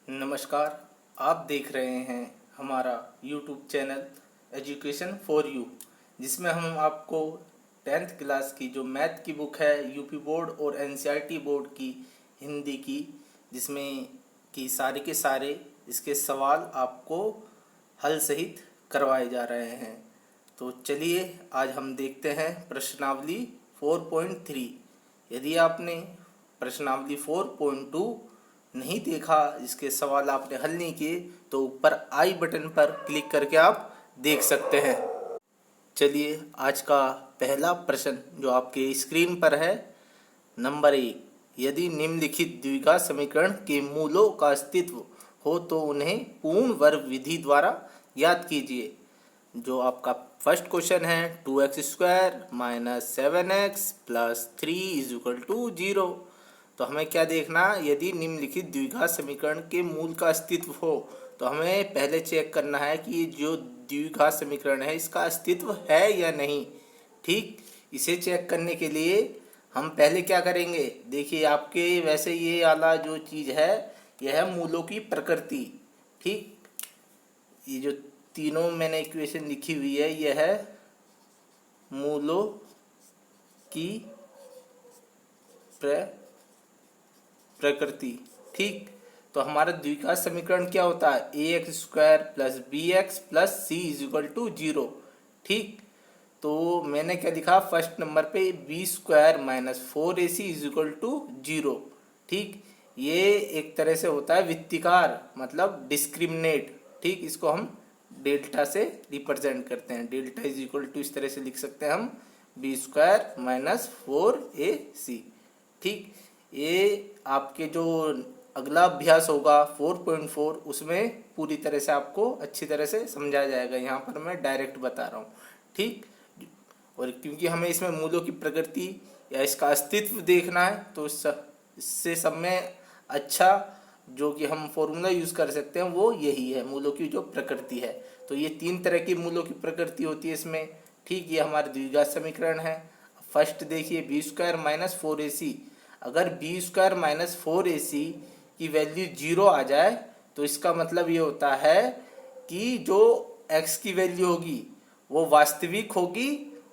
नमस्कार। आप देख रहे हैं हमारा YouTube channel education for you, जिसमें हम आपको 10th क्लास की जो मैथ की बुक है यूपी बोर्ड और एनसीईआरटी बोर्ड की हिंदी की, जिसमें कि सारे के सारे इसके सवाल आपको हल सहित करवाए जा रहे हैं। तो चलिए आज हम देखते हैं प्रश्नावली 4.3। यदि आपने प्रश्नावली 4.2 नहीं देखा, इसके सवाल आपने हल नहीं किए, तो ऊपर आई बटन पर क्लिक करके आप देख सकते हैं। चलिए आज का पहला प्रश्न जो आपके स्क्रीन पर है, नंबर 1। यदि निम्नलिखित द्विघात समीकरण के मूलों का अस्तित्व हो तो उन्हें पूर्ण वर्ग विधि द्वारा ज्ञात कीजिए। जो आपका फर्स्ट क्वेश्चन है 2x² - 7x + 3 = 0। तो हमें क्या देखना, यदि निम्नलिखित द्विघात समीकरण के मूल का अस्तित्व हो तो हमें पहले चेक करना है कि ये जो द्विघात समीकरण है इसका अस्तित्व है या नहीं। ठीक, इसे चेक करने के लिए हम पहले क्या करेंगे, देखिए आपके वैसे ये वाला जो चीज़ है यह है मूलों की प्रकृति। ठीक, ये जो तीनों मैंने इक्वेशन लिखी हुई है यह है मूलों की प्रकृति। ठीक, तो हमारा द्विघात समीकरण क्या होता है, ax² + bx + c = 0। ठीक, तो मैंने क्या लिखा फर्स्ट नंबर पे b² - 4ac = 0। ठीक, ये एक तरह से होता है वित्तिकार, मतलब डिस्क्रिमिनेट। ठीक, इसको हम डेल्टा से रिप्रेजेंट करते हैं। डेल्टा = इस तरह से लिख सकते हैं हम b² - 4ac। ठीक, ये आपके जो अगला अभ्यास होगा 4.4 उसमें पूरी तरह से आपको अच्छी तरह से समझाया जाएगा। यहाँ पर मैं डायरेक्ट बता रहा हूँ। ठीक, और क्योंकि हमें इसमें मूलों की प्रकृति या इसका अस्तित्व देखना है तो इससे सब में अच्छा जो कि हम फॉर्मूला यूज़ कर सकते हैं वो यही है, मूलों की जो प्रकृति है। तो ये 3 तरह की मूलों की प्रकृति होती है इसमें। ठीक, ये हमारे द्विघात समीकरण है। फर्स्ट देखिए b² - 4ac। अगर b² - 4ac की वैल्यू 0 आ जाए तो इसका मतलब ये होता है कि जो x की वैल्यू होगी वो वास्तविक होगी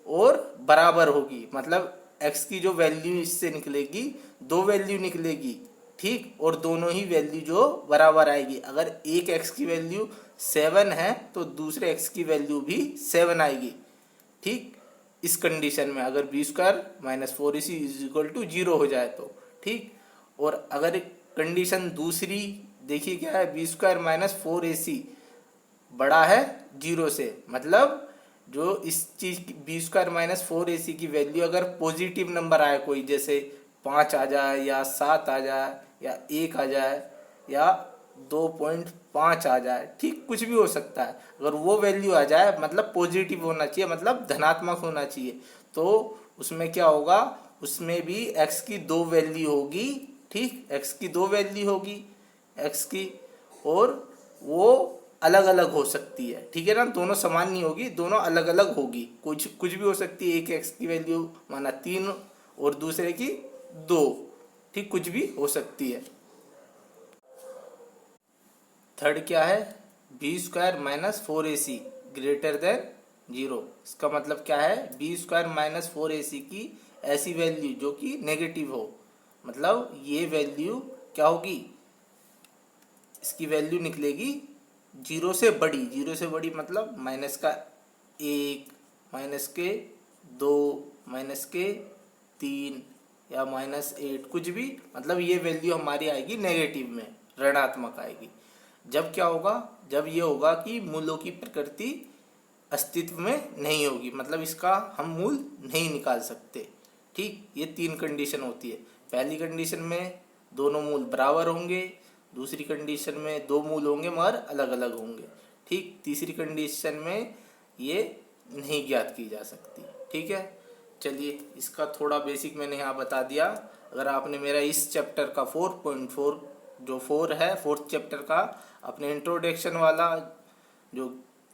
और बराबर होगी। मतलब x की जो वैल्यू इससे निकलेगी, 2 वैल्यू निकलेगी। ठीक, और दोनों ही वैल्यू जो बराबर आएगी। अगर एक x की वैल्यू 7 है तो दूसरे x की वैल्यू भी 7 आएगी। ठीक, इस कंडीशन में अगर b² - 4ac = 0 हो जाए तो। ठीक, और अगर कंडीशन दूसरी देखिए क्या है, b² - 4ac बड़ा है 0 से, मतलब जो इस चीज की b² - 4ac की वैल्यू अगर पॉजिटिव नंबर आए कोई, जैसे 5 आ जाए या 7 आ जाए या 1 आ जाए या 2.5 आ जाए, ठीक कुछ भी हो सकता है। अगर वो वैल्यू आ जाए मतलब पॉजिटिव होना चाहिए, मतलब धनात्मक होना चाहिए, तो उसमें क्या होगा, उसमें भी x की 2 वैल्यू होगी। ठीक, x की 2 वैल्यू होगी x की, और वो अलग अलग हो सकती है। ठीक है ना, दोनों समान नहीं होगी, दोनों अलग अलग होगी। कुछ भी हो सकती है, एक x की वैल्यू माना 3 और दूसरे की 2। ठीक, कुछ भी हो सकती है। थर्ड क्या है, b² - 4ac > 0। इसका मतलब क्या है, b² - 4ac की ऐसी वैल्यू जो कि नेगेटिव हो, मतलब ये वैल्यू क्या होगी, इसकी वैल्यू निकलेगी 0 से बड़ी। 0 से बड़ी मतलब माइनस का 1, माइनस के 2, माइनस के 3 या -8, कुछ भी, मतलब ये वैल्यू हमारी आएगी नेगेटिव में, ऋणात्मक आएगी। जब क्या होगा, जब ये होगा कि मूलों की प्रकृति अस्तित्व में नहीं होगी, मतलब इसका हम मूल नहीं निकाल सकते। ठीक, ये 3 कंडीशन होती है। पहली कंडीशन में दोनों मूल बराबर होंगे, दूसरी कंडीशन में 2 मूल होंगे मगर अलग अलग होंगे। ठीक, तीसरी कंडीशन में ये नहीं ज्ञात की जा सकती। ठीक है, चलिए इसका थोड़ा बेसिक मैंने यहाँ बता दिया। अगर आपने मेरा इस चैप्टर का 4.4 जो 4 है, 4th चैप्टर का अपने इंट्रोडक्शन वाला जो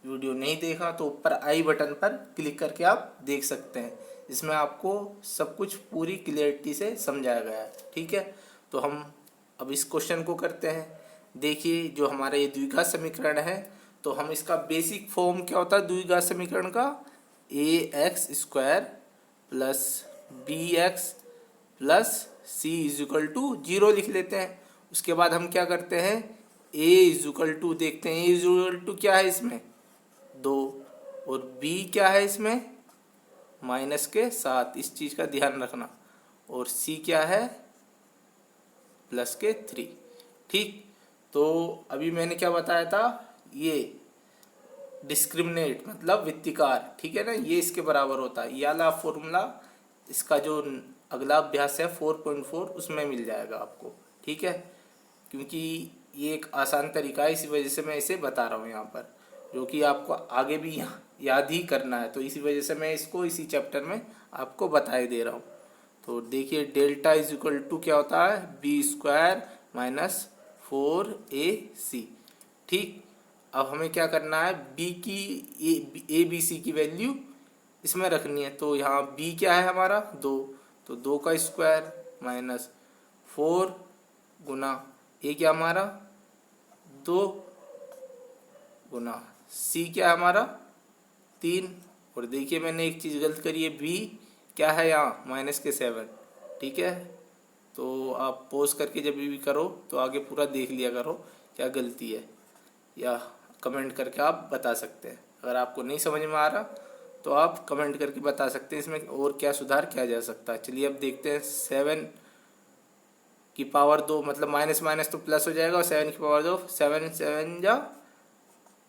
वीडियो नहीं देखा तो ऊपर आई बटन पर क्लिक करके आप देख सकते हैं। इसमें आपको सब कुछ पूरी क्लियरिटी से समझाया गया है। ठीक है, तो हम अब इस क्वेश्चन को करते हैं। देखिए जो हमारा ये द्विघात समीकरण है, तो हम इसका बेसिक फॉर्म क्या होता है द्विघात समीकरण का, A X square plus B X plus C is equal to 0 लिख लेते हैं। उसके बाद हम क्या करते हैं, ए इज इक्वल टू देखते हैं, ए इज इक्वल टू क्या है इसमें 2 और बी क्या है इसमें -7, इस चीज़ का ध्यान रखना, और सी क्या है +3। ठीक, तो अभी मैंने क्या बताया था, ये डिस्क्रिमिनेट मतलब वित्तिकार, ठीक है ना, ये इसके बराबर होता है। ये वाला फॉर्मूला इसका जो अगला अभ्यास है 4.4 उसमें मिल जाएगा आपको, ठीक है, क्योंकि ये एक आसान तरीका है, इसी वजह से मैं इसे बता रहा हूँ यहाँ पर, जो कि आपको आगे भी याद ही करना है, तो इसी वजह से मैं इसको इसी चैप्टर में आपको बताए दे रहा हूँ। तो देखिए डेल्टा इज इक्वल टू क्या होता है, b² - 4ac। ठीक, अब हमें क्या करना है, b की ए बी सी की वैल्यू इसमें रखनी है। तो यहाँ b क्या है हमारा 2, तो 2 का स्क्वायर -4 गुना ए क्या हमारा 2 गुना सी क्या है हमारा 3। और देखिए मैंने एक चीज़ गलत करी है, b क्या है यहाँ -7। ठीक है, तो आप पॉज करके जब भी करो तो आगे पूरा देख लिया करो क्या गलती है, या कमेंट करके आप बता सकते हैं। अगर आपको नहीं समझ में आ रहा तो आप कमेंट करके बता सकते हैं इसमें और क्या सुधार किया जा सकता है। चलिए अब देखते हैं, 7 की पावर 2 मतलब माइनस माइनस तो प्लस हो जाएगा, और 7 की पावर 2 7 7 जा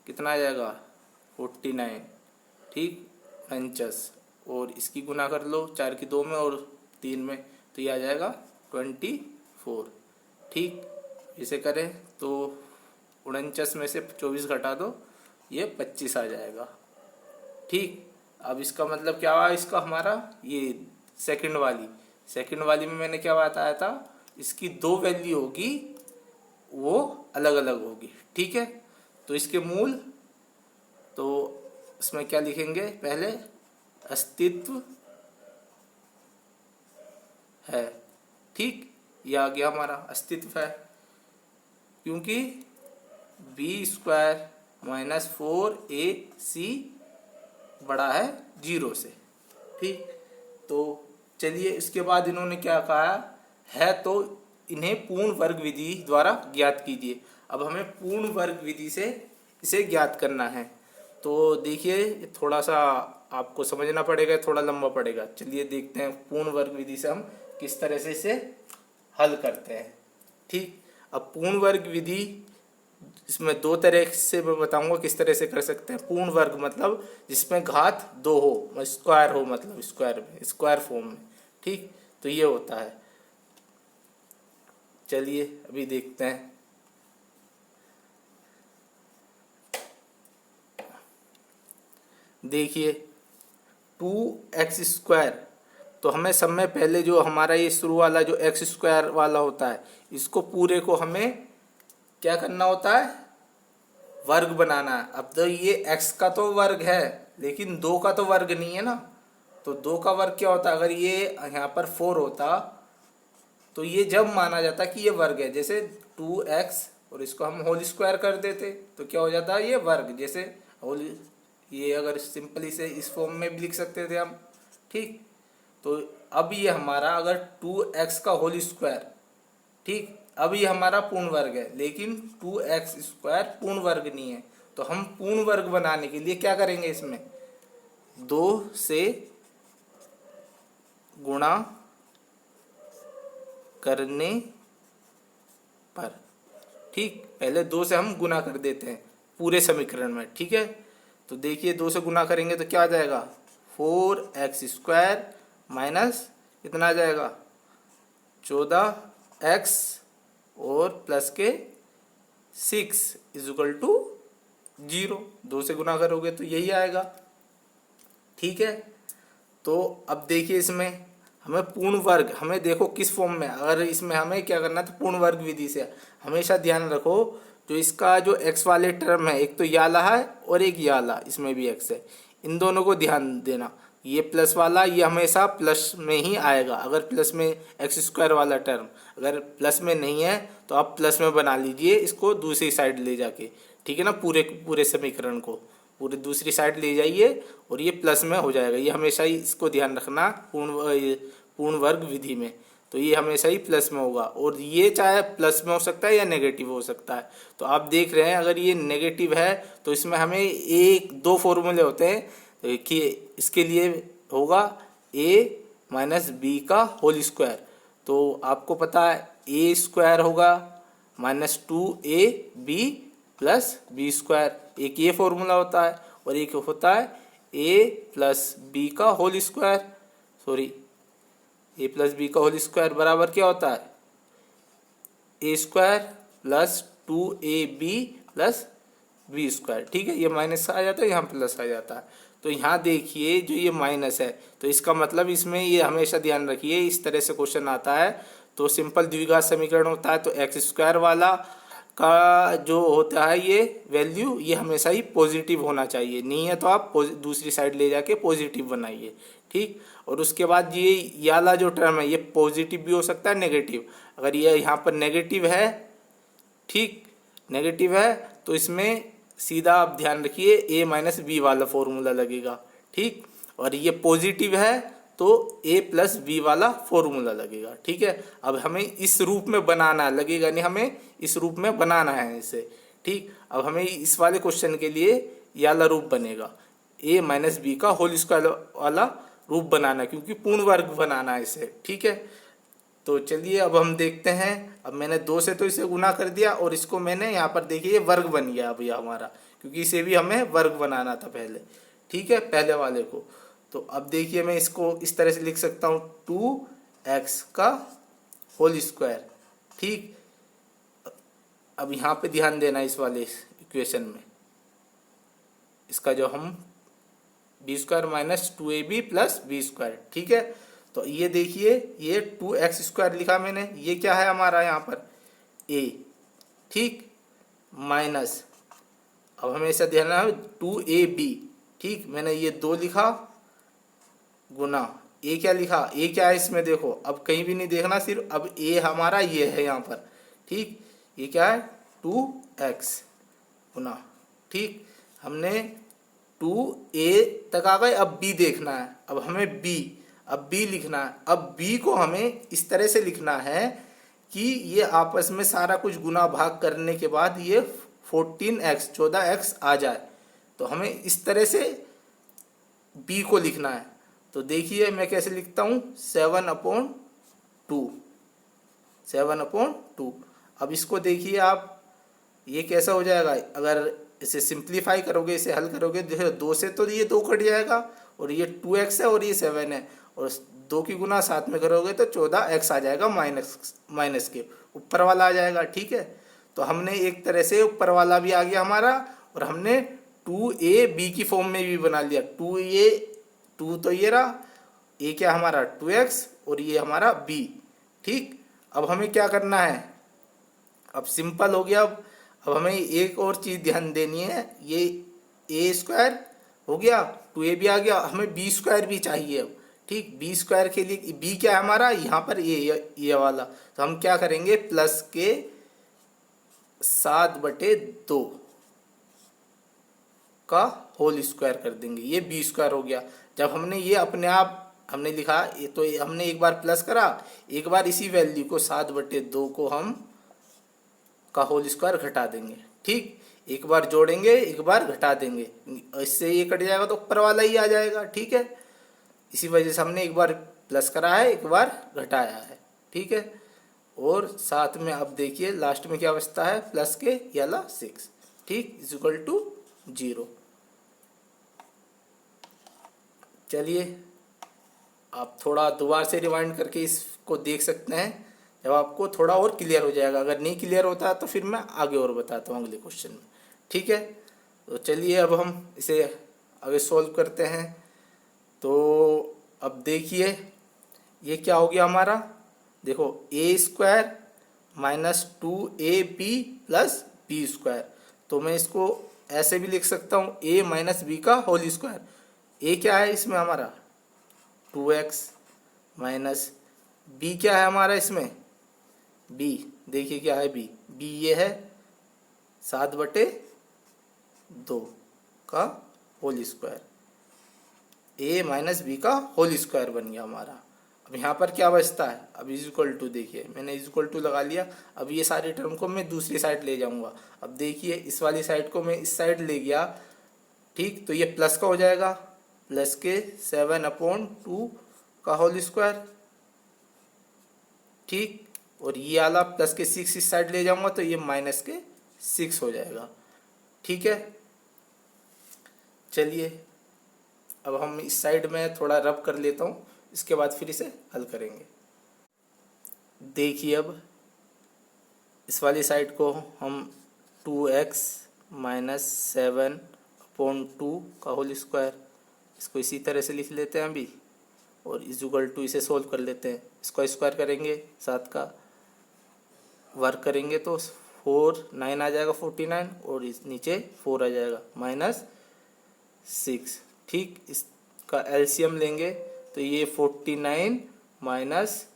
कितना आ जाएगा 49। ठीक, 49, और इसकी गुना कर लो 4 की 2 में और 3 में, तो ये आ जाएगा 24। ठीक, इसे करें तो 49 में से 24 घटा दो, ये 25 आ जाएगा। ठीक, अब इसका मतलब क्या हुआ, इसका हमारा ये सेकंड वाली में मैंने क्या बताया था, इसकी 2 वैल्यू होगी वो अलग अलग होगी। ठीक है, तो इसके मूल, तो इसमें क्या लिखेंगे, पहले अस्तित्व है। ठीक, ये आ गया हमारा अस्तित्व है, क्योंकि b² - 4ac बड़ा है 0 से। ठीक, तो चलिए इसके बाद इन्होंने क्या कहा है, तो इन्हें पूर्ण वर्ग विधि द्वारा ज्ञात कीजिए। अब हमें पूर्ण वर्ग विधि से इसे ज्ञात करना है। तो देखिए थोड़ा सा आपको समझना पड़ेगा, थोड़ा लंबा पड़ेगा। चलिए देखते हैं पूर्ण वर्ग विधि से हम किस तरह से इसे हल करते हैं। ठीक, अब पूर्ण वर्ग विधि इसमें 2 तरह से मैं बताऊंगा किस तरह से कर सकते हैं। पूर्ण वर्ग मतलब जिसमें घात 2 हो, स्क्वायर हो, मतलब स्क्वायर फॉर्म में। ठीक, तो ये होता है। चलिए अभी देखते हैं। देखिए 2x², तो हमें सब में पहले जो हमारा ये शुरू वाला जो x² वाला होता है, इसको पूरे को हमें क्या करना होता है, वर्ग बनाना है। अब तो ये x का तो वर्ग है, लेकिन 2 का तो वर्ग नहीं है ना, तो 2 का वर्ग क्या होता है, अगर ये यहाँ पर 4 होता तो ये जब माना जाता कि ये वर्ग है, जैसे 2x और इसको हम होल स्क्वायर कर देते तो क्या हो जाता है, ये वर्ग, जैसे होल, ये अगर सिंपली से इस फॉर्म में भी लिख सकते थे हम। ठीक, तो अब ये हमारा अगर 2x का होल स्क्वायर, ठीक, अब ये हमारा पूर्ण वर्ग है, लेकिन 2x² पूर्ण वर्ग नहीं है। तो हम पूर्ण वर्ग बनाने के लिए क्या करेंगे, इसमें 2 से गुणा करने पर, ठीक, पहले 2 से हम गुना कर देते हैं पूरे समीकरण में। ठीक है, तो देखिए 2 से गुना करेंगे तो क्या आ जाएगा, 4x² माइनस कितना आ जाएगा 14x और प्लस के 6 इक्वल टू 0। 2 से गुना करोगे तो यही आएगा। ठीक है, तो अब देखिए इसमें हमें पूर्ण वर्ग, हमें देखो किस फॉर्म में, अगर इसमें हमें क्या करना है तो पूर्ण वर्ग विधि से हमेशा ध्यान रखो, तो इसका जो x वाले टर्म है, एक तो याला है और एक याला, इसमें भी x है, इन दोनों को ध्यान देना। ये प्लस वाला ये हमेशा प्लस में ही आएगा। अगर प्लस में एक्स स्क्वायर वाला टर्म अगर प्लस में नहीं है तो आप प्लस में बना लीजिए इसको दूसरी साइड ले जाके, ठीक है ना। पूरे पूरे समीकरण को पूरे दूसरी साइड ले जाइए और ये प्लस में हो जाएगा। ये हमेशा ही इसको ध्यान रखना पूर्ण वर्ग विधि में, तो ये हमेशा ही प्लस में होगा। और ये चाहे प्लस में हो सकता है या नेगेटिव हो सकता है। तो आप देख रहे हैं अगर ये नेगेटिव है तो इसमें हमें एक दो फॉर्मूले होते हैं कि इसके लिए होगा a माइनस बी का होल स्क्वायर। तो आपको पता है a स्क्वायर होगा minus 2ab plus B square, एक ये फॉर्मूला होता है। और एक होता है a प्लस बी का whole square, sorry a plus B का होल स्क्वायर बराबर क्या होता है a square plus 2ab plus B square, ठीक है। ये माइनस आ जाता है, यहाँ प्लस आ जाता है। तो यहाँ देखिए जो ये माइनस है तो इसका मतलब इसमें ये हमेशा ध्यान रखिए इस तरह से क्वेश्चन आता है तो सिंपल द्विघात समीकरण होता है तो एक्स स्क्वायर वाला का जो होता है ये वैल्यू ये हमेशा ही पॉजिटिव होना चाहिए, नहीं है तो आप दूसरी साइड ले जाके पॉजिटिव बनाइए, ठीक। और उसके बाद ये वाला जो टर्म है ये पॉजिटिव भी हो सकता है नेगेटिव। अगर ये यहाँ पर नेगेटिव है, ठीक, नेगेटिव है तो इसमें सीधा आप ध्यान रखिए a माइनस बी वाला फॉर्मूला लगेगा, ठीक। और ये पॉजिटिव है तो a प्लस बी वाला फॉर्मूला लगेगा, ठीक है। अब हमें इस रूप में बनाना लगेगा, नहीं हमें इस रूप में बनाना है इसे, ठीक। अब हमें इस वाले क्वेश्चन के लिए ये वाला रूप बनेगा a माइनस बी का होल स्क्वायर वाला रूप बनाना क्योंकि पूर्ण वर्ग बनाना है इसे, ठीक है। तो चलिए अब हम देखते हैं। अब मैंने 2 से तो इसे गुना कर दिया और इसको मैंने यहाँ पर देखिए वर्ग बन गया अब यह हमारा, क्योंकि इसे भी हमें वर्ग बनाना था पहले, ठीक है, पहले वाले को। तो अब देखिए मैं इसको इस तरह से लिख सकता हूँ 2x का होल स्क्वायर, ठीक। अब यहाँ पे ध्यान देना इस वाले इक्वेशन में, इसका जो हम B square minus 2ab plus B square, ठीक है। तो ये देखिए ये 2x स्क्वायर लिखा मैंने, ये क्या है हमारा यहाँ पर a, ठीक, माइनस अब हमेशा ध्यान रखना 2ab, ठीक। मैंने ये 2 लिखा गुना a क्या लिखा, a क्या है इसमें देखो, अब कहीं भी नहीं देखना, सिर्फ अब a हमारा ये है यहाँ पर, ठीक। ये क्या है 2x गुना, ठीक। हमने 2a तक आ गए, अब b देखना है, अब हमें अब b लिखना है। अब b को हमें इस तरह से लिखना है कि ये आपस में सारा कुछ गुना भाग करने के बाद ये 14x आ जाए। तो हमें इस तरह से b को लिखना है। तो देखिए मैं कैसे लिखता हूँ 7/2। अब इसको देखिए आप ये कैसा हो जाएगा, अगर इसे सिंप्लीफाई करोगे, इसे हल करोगे, देखो 2 से तो ये 2 कट जाएगा और ये 2x है और ये 7 है और 2 की गुना साथ में करोगे तो 14x आ जाएगा, माइनस के ऊपर वाला आ जाएगा, ठीक है। तो हमने एक तरह से ऊपर वाला भी आ गया हमारा और हमने 2ab की फॉर्म में भी बना लिया। 2 तो ये रहा, a क्या हमारा 2x और ये हमारा b, ठीक। अब हमें क्या करना है, अब सिंपल हो गया। अब हमें एक और चीज़ ध्यान देनी है, ये a स्क्वायर हो गया, 2ab आ गया, हमें b स्क्वायर भी चाहिए अब, ठीक। b स्क्वायर के लिए b क्या है हमारा यहाँ पर ये वाला, तो हम क्या करेंगे प्लस के 7/2 का होल स्क्वायर कर देंगे, ये b स्क्वायर हो गया। जब हमने ये अपने आप हमने लिखा ये तो हमने एक बार प्लस करा, एक बार इसी वैल्यू को 7/2 को हम का होल स्क्वायर घटा देंगे, ठीक। एक बार जोड़ेंगे एक बार घटा देंगे, इससे ये कट जाएगा तो ऊपर वाला ही आ जाएगा, ठीक है। इसी वजह से हमने एक बार प्लस करा है एक बार घटाया है, ठीक है। और साथ में अब देखिए लास्ट में क्या बचता है प्लस के याला 6, ठीक, इक्वल टू 0। चलिए आप थोड़ा दोबारा से रिवाइंड करके इसको देख सकते हैं, जब आपको थोड़ा और क्लियर हो जाएगा। अगर नहीं क्लियर होता तो फिर मैं आगे और बताता हूँ अगले क्वेश्चन में, ठीक है। तो चलिए अब हम इसे आगे सॉल्व करते हैं। तो अब देखिए ये क्या हो गया हमारा, देखो a square minus 2ab plus B square. तो मैं इसको ऐसे भी लिख सकता हूँ a माइनस बी का होल स्क्वायर। a क्या है इसमें हमारा 2x माइनस b क्या है हमारा इसमें, b देखिए क्या है b ये है 7/2 का whole square, a minus B का होल स्क्वायर बन गया हमारा। अब यहाँ पर क्या बचता है, अब इज इक्वल टू, देखिए मैंने इज इक्वल टू लगा लिया। अब ये सारी टर्म को मैं दूसरी साइड ले जाऊंगा। अब देखिए इस वाली साइड को मैं इस साइड ले गया, ठीक, तो ये प्लस का हो जाएगा, प्लस के 7/2 का होल स्क्वायर, ठीक, और ये वाला प्लस के 6 इस साइड ले जाऊंगा तो ये माइनस के 6 हो जाएगा, ठीक है। चलिए अब हम इस साइड में थोड़ा रब कर लेता हूँ, इसके बाद फिर इसे हल करेंगे। देखिए अब इस वाली साइड को हम 2x माइनस 7/2 का होल स्क्वायर, इसको इसी तरह से लिख लेते हैं अभी, और इज इक्वल टू इसे सोल्व कर लेते हैं। इसको स्क्वायर करेंगे, 7 का वर्क करेंगे तो 4 9 आ जाएगा 49, और इस नीचे 4 आ जाएगा माइनस 6, ठीक। इसका एलसीएम लेंगे तो ये 49 माइनस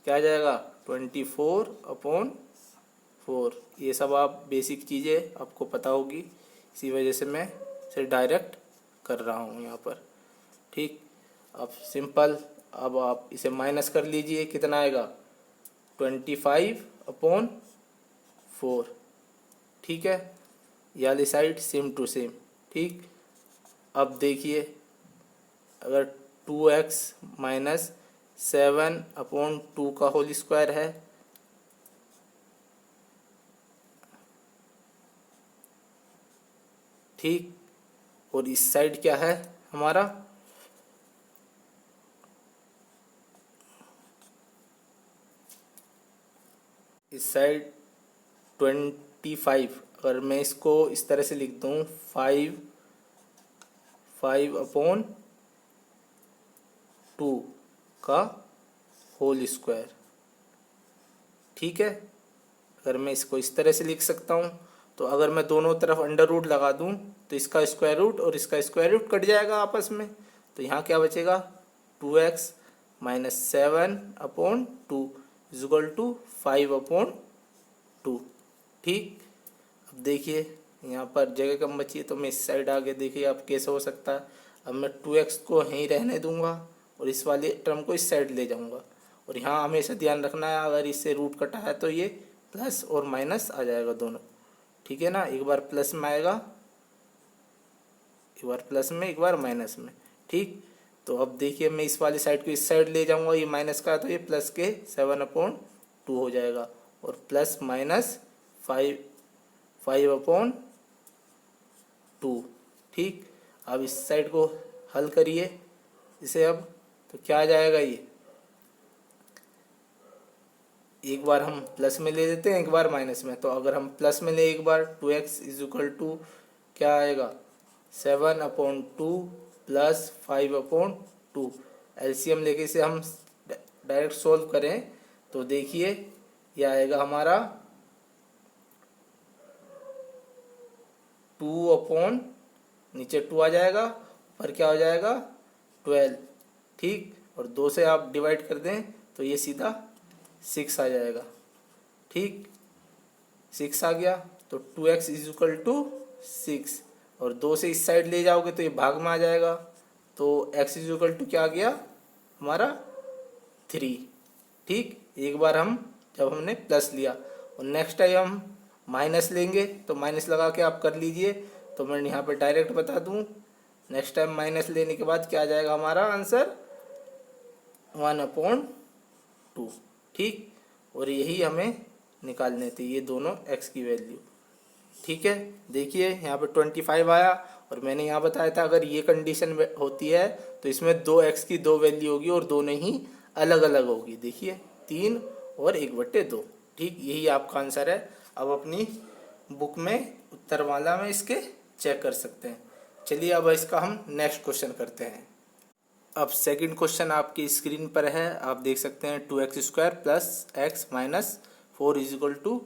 क्या आ जाएगा 24/4। ये सब आप बेसिक चीज़ें आपको पता होगी, इसी वजह से मैं इसे डायरेक्ट कर रहा हूँ यहाँ पर, ठीक। अब सिंपल, अब आप इसे माइनस कर लीजिए, कितना आएगा 25/4, ठीक है। ये वाली साइड सेम टू सेम, ठीक। अब देखिए अगर 2x माइनस 7/2 का होल स्क्वायर है, ठीक, और इस साइड क्या है हमारा, इस साइड 25, अगर मैं इसको इस तरह से लिख दूँ 5/2 का होल स्क्वायर, ठीक है। अगर मैं इसको इस तरह से लिख सकता हूँ, तो अगर मैं दोनों तरफ अंडर रूट लगा दूँ तो इसका स्क्वायर रूट और इसका स्क्वायर रूट कट जाएगा आपस में, तो यहाँ क्या बचेगा 2x minus 7/2 is equal to 5/2, ठीक। अब देखिए यहाँ पर जगह कम बची है तो मैं इस साइड आगे, देखिए अब कैसे हो सकता है। अब मैं 2x को यहीं रहने दूंगा और इस वाले टर्म को इस साइड ले जाऊंगा, और यहाँ हमेशा ध्यान रखना है अगर इससे रूट कटा है तो ये प्लस और माइनस आ जाएगा दोनों, ठीक है ना। एक बार प्लस में आएगा, एक बार प्लस में, एक बार माइनस में, ठीक। तो अब देखिए मैं इस वाली साइड को इस साइड ले जाऊंगा, ये माइनस का है तो ये प्लस के 7/2 हो जाएगा, और प्लस माइनस 5/2, ठीक। अब इस साइड को हल करिए इसे, अब तो क्या आ जाएगा, ये एक बार हम प्लस में ले लेते हैं, एक बार माइनस में। तो अगर हम प्लस में ले एक बार 2x इज इक्वल टू क्या आएगा 7/2 प्लस 5/2, एलसीएम लेके इसे हम डायरेक्ट सोल्व करें तो देखिए ये आएगा हमारा 2 नीचे 2 आ जाएगा, पर क्या हो जाएगा 12, ठीक, और 2 से आप डिवाइड कर दें तो ये सीधा 6 आ जाएगा, ठीक, 6 आ गया। तो 2x इज इक्वल टू 6, और 2 से इस साइड ले जाओगे तो ये भाग में आ जाएगा, तो x इज इक्वल टू क्या आ गया हमारा 3, ठीक। एक बार हम जब हमने प्लस लिया, और नेक्स्ट टाइम हम माइनस लेंगे तो माइनस लगा के आप कर लीजिए, तो मैं यहाँ पे डायरेक्ट बता दूँ, नेक्स्ट टाइम माइनस लेने के बाद क्या आ जाएगा हमारा आंसर 1/2, ठीक। और यही हमें निकालने थे ये दोनों x की वैल्यू, ठीक है। देखिए यहाँ पे 25 आया, और मैंने यहाँ बताया था अगर ये कंडीशन होती है तो इसमें 2x की 2 वैल्यू होगी और दोनों ही अलग अलग होगी, देखिए 3 और 1/2, ठीक, यही आपका आंसर है। अब अपनी बुक में उत्तरमाला में इसके चेक कर सकते हैं। चलिए अब इसका हम नेक्स्ट क्वेश्चन करते हैं। अब सेकंड क्वेश्चन आपकी स्क्रीन पर है, आप देख सकते हैं 2x² plus x minus 4 is equal to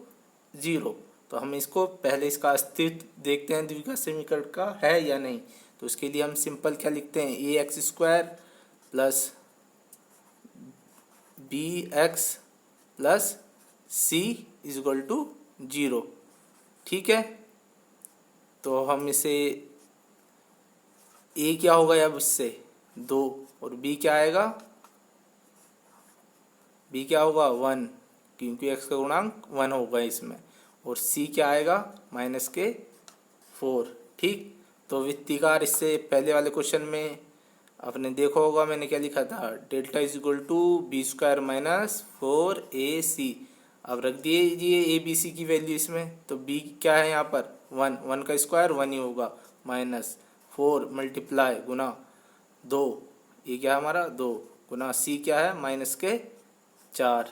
0। तो हम इसको पहले इसका अस्तित्व देखते हैं, द्विघात समीकरण का है या नहीं। तो उसके लिए हम सिंपल क्या लिखते हैं, ax² plus B X plus C is equal to 0। ठीक है, तो हम इसे ए क्या होगा अब इससे 2 और बी क्या आएगा, बी क्या होगा 1 क्योंकि एक्स का गुणांक 1 होगा इसमें, और सी क्या आएगा -4। ठीक, तो वित्तीकार इससे पहले वाले क्वेश्चन में आपने देखा होगा मैंने क्या लिखा था, delta is equal to B square minus 4ac। अब रख दीजिए ए बी सी की वैल्यू इसमें, तो बी क्या है यहाँ पर 1 का स्क्वायर 1 ही होगा, -4 मल्टीप्लाई गुना 2, ये क्या है हमारा 2 गुना सी क्या है -4।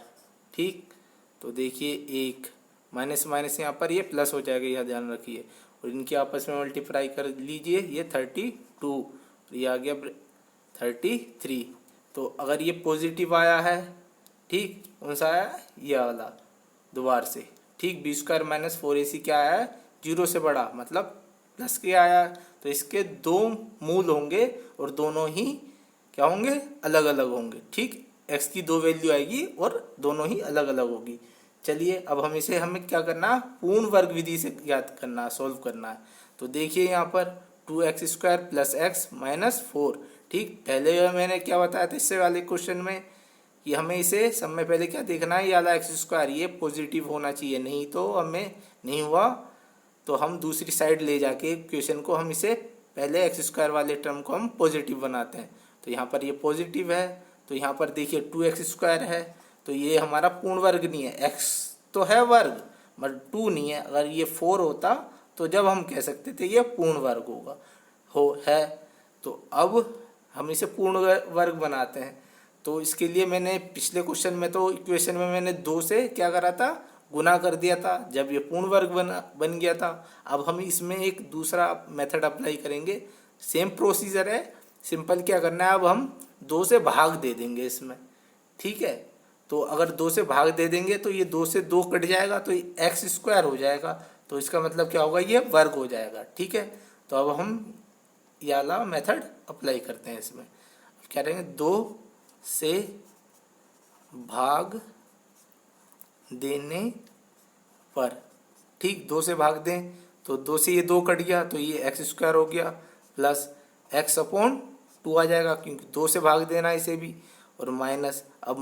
ठीक, तो देखिए एक माइनस माइनस यहाँ पर ये प्लस हो जाएगा, यह ध्यान रखिए, और इनके आपस में मल्टीप्लाई कर लीजिए, ये 32 ये आ गया 33। तो अगर ये पॉजिटिव आया है, ठीक, कौन सा आया ये वाला दोबारा से, ठीक, बी स्क्वायर माइनस 4ac क्या आया है 0 से बड़ा, मतलब प्लस के आया, तो इसके 2 मूल होंगे और दोनों ही क्या होंगे अलग अलग होंगे। ठीक, x की 2 वैल्यू आएगी और दोनों ही अलग अलग होगी। चलिए अब हमें क्या करना, पूर्ण वर्ग विधि से ज्ञात करना, सॉल्व करना है। तो देखिए यहाँ पर 2x square plus x minus 4। ठीक, पहले मैंने क्या बताया था इससे वाले क्वेश्चन में कि हमें इसे सब में पहले क्या देखना है, ये वाला एक्स स्क्वायर ये पॉजिटिव होना चाहिए, नहीं तो हमें नहीं हुआ तो हम दूसरी साइड ले जाके क्वेश्चन को हम इसे पहले एक्स स्क्वायर वाले टर्म को हम पॉजिटिव बनाते हैं। तो यहाँ पर ये पॉजिटिव है, तो यहाँ पर देखिए 2x स्क्वायर है, तो ये हमारा पूर्ण वर्ग नहीं है, x तो है वर्ग मगर 2 नहीं है। अगर ये 4 होता तो जब हम कह सकते थे ये पूर्ण वर्ग होगा है। तो अब हम इसे पूर्ण वर्ग बनाते हैं। तो इसके लिए मैंने पिछले क्वेश्चन में तो इक्वेशन में मैंने 2 से क्या करा था, गुना कर दिया था, जब ये पूर्ण वर्ग बन गया था। अब हम इसमें एक दूसरा मेथड अप्लाई करेंगे, सेम प्रोसीजर है, सिंपल क्या करना है, अब हम 2 से भाग दे देंगे इसमें। ठीक है, तो अगर 2 से भाग दे देंगे तो ये 2 से 2 कट जाएगा, तो ये एक्स स्क्वायर हो जाएगा, तो इसका मतलब क्या होगा, ये वर्ग हो जाएगा। ठीक है, तो अब हम ये वाला मेथड अप्लाई करते हैं इसमें। क्या करेंगे, 2 से भाग देने पर, ठीक, 2 से भाग दें तो 2 से ये 2 कट गया, तो ये एक्स स्क्वायर हो गया प्लस एक्स अपॉन 2 आ जाएगा क्योंकि 2 से भाग देना इसे भी, और माइनस अब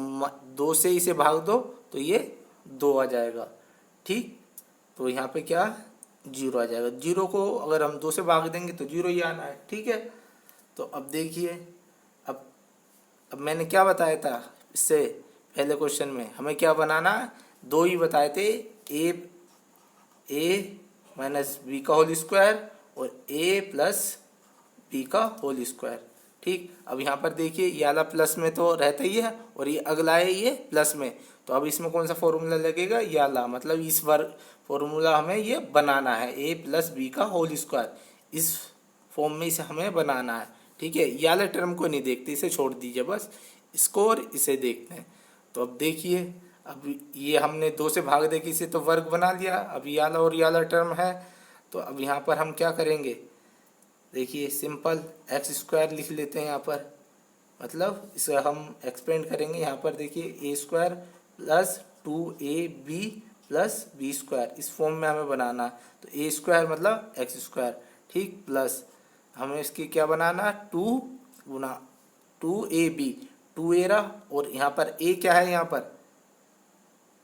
2 से इसे भाग दो तो ये 2 आ जाएगा। ठीक, तो यहाँ पे क्या 0 आ जाएगा, 0 को अगर हम 2 से भाग देंगे तो 0 ही आना है। ठीक है, तो अब देखिए अब मैंने क्या बताया था इससे पहले क्वेश्चन में, हमें क्या बनाना है, 2 ही बताए थे, ए माइनस बी का होल स्क्वायर और a प्लस बी का होल स्क्वायर। ठीक, अब यहाँ पर देखिए ये वाला प्लस में तो रहता ही है और ये अगला है ये प्लस में, तो अब इसमें कौन सा फॉर्मूला लगेगा, ये वाला, मतलब इस वर्ग फॉर्मूला हमें ये बनाना है, a प्लस बी का होल स्क्वायर, इस फॉर्म में इसे हमें बनाना है। ठीक है, ये वाले टर्म को नहीं देखते, इसे छोड़ दीजिए, बस इसको और इसे देखते हैं। तो अब देखिए, अब ये हमने 2 से भाग दे के इसे तो वर्ग बना लिया, अब ये वाला और ये वाला टर्म है, तो अब यहाँ पर हम क्या करेंगे, देखिए सिंपल एक्स स्क्वायर लिख लेते हैं यहाँ पर, मतलब इसे हम एक्सपेंड करेंगे। यहाँ पर देखिए a square plus 2ab plus B square, इस फॉर्म में हमें बनाना है, तो a स्क्वायर मतलब एक्स स्क्वायर, ठीक, प्लस हमें इसकी क्या बनाना, 2 गुना 2ab, 2a रहा, और यहाँ पर a क्या है, यहाँ पर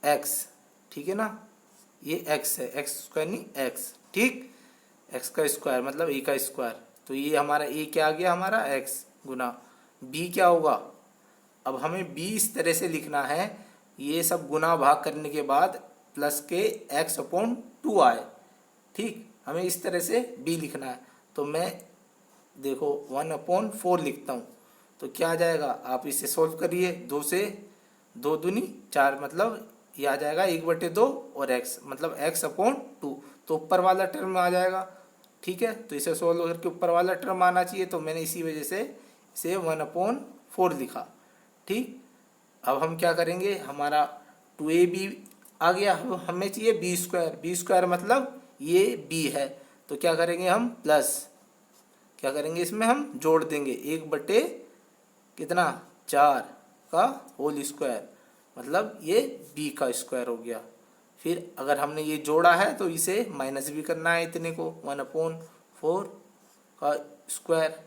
x, ठीक है ना, ये x है, एक्स स्क्वायर नहीं x, ठीक, x का स्क्वायर मतलब a का स्क्वायर, तो ये हमारा a क्या आ गया, हमारा x गुना b क्या होगा, अब हमें b इस तरह से लिखना है, ये सब गुना भाग करने के बाद प्लस के x अपॉन 2 आए। ठीक, हमें इस तरह से b लिखना है, तो मैं देखो 1/4 लिखता हूँ, तो क्या आ जाएगा, आप इसे सोल्व करिए, 2 से 2 दूनी 4, मतलब ये आ जाएगा 1/2 और x मतलब x अपॉन 2, तो ऊपर वाला टर्म आ जाएगा। ठीक है, तो इसे सोल्व करके ऊपर वाला टर्म आना चाहिए, तो मैंने इसी वजह से इसे 1/4 लिखा। ठीक, अब हम क्या करेंगे, हमारा 2ab आ गया, हमें चाहिए बी स्क्वायर, बी स्क्वायर मतलब ये b है, तो क्या करेंगे हम प्लस, क्या करेंगे इसमें हम जोड़ देंगे 1/4 का होल स्क्वायर मतलब ये b का स्क्वायर हो गया। फिर अगर हमने ये जोड़ा है तो इसे माइनस भी करना है इतने को, 1/4 का स्क्वायर,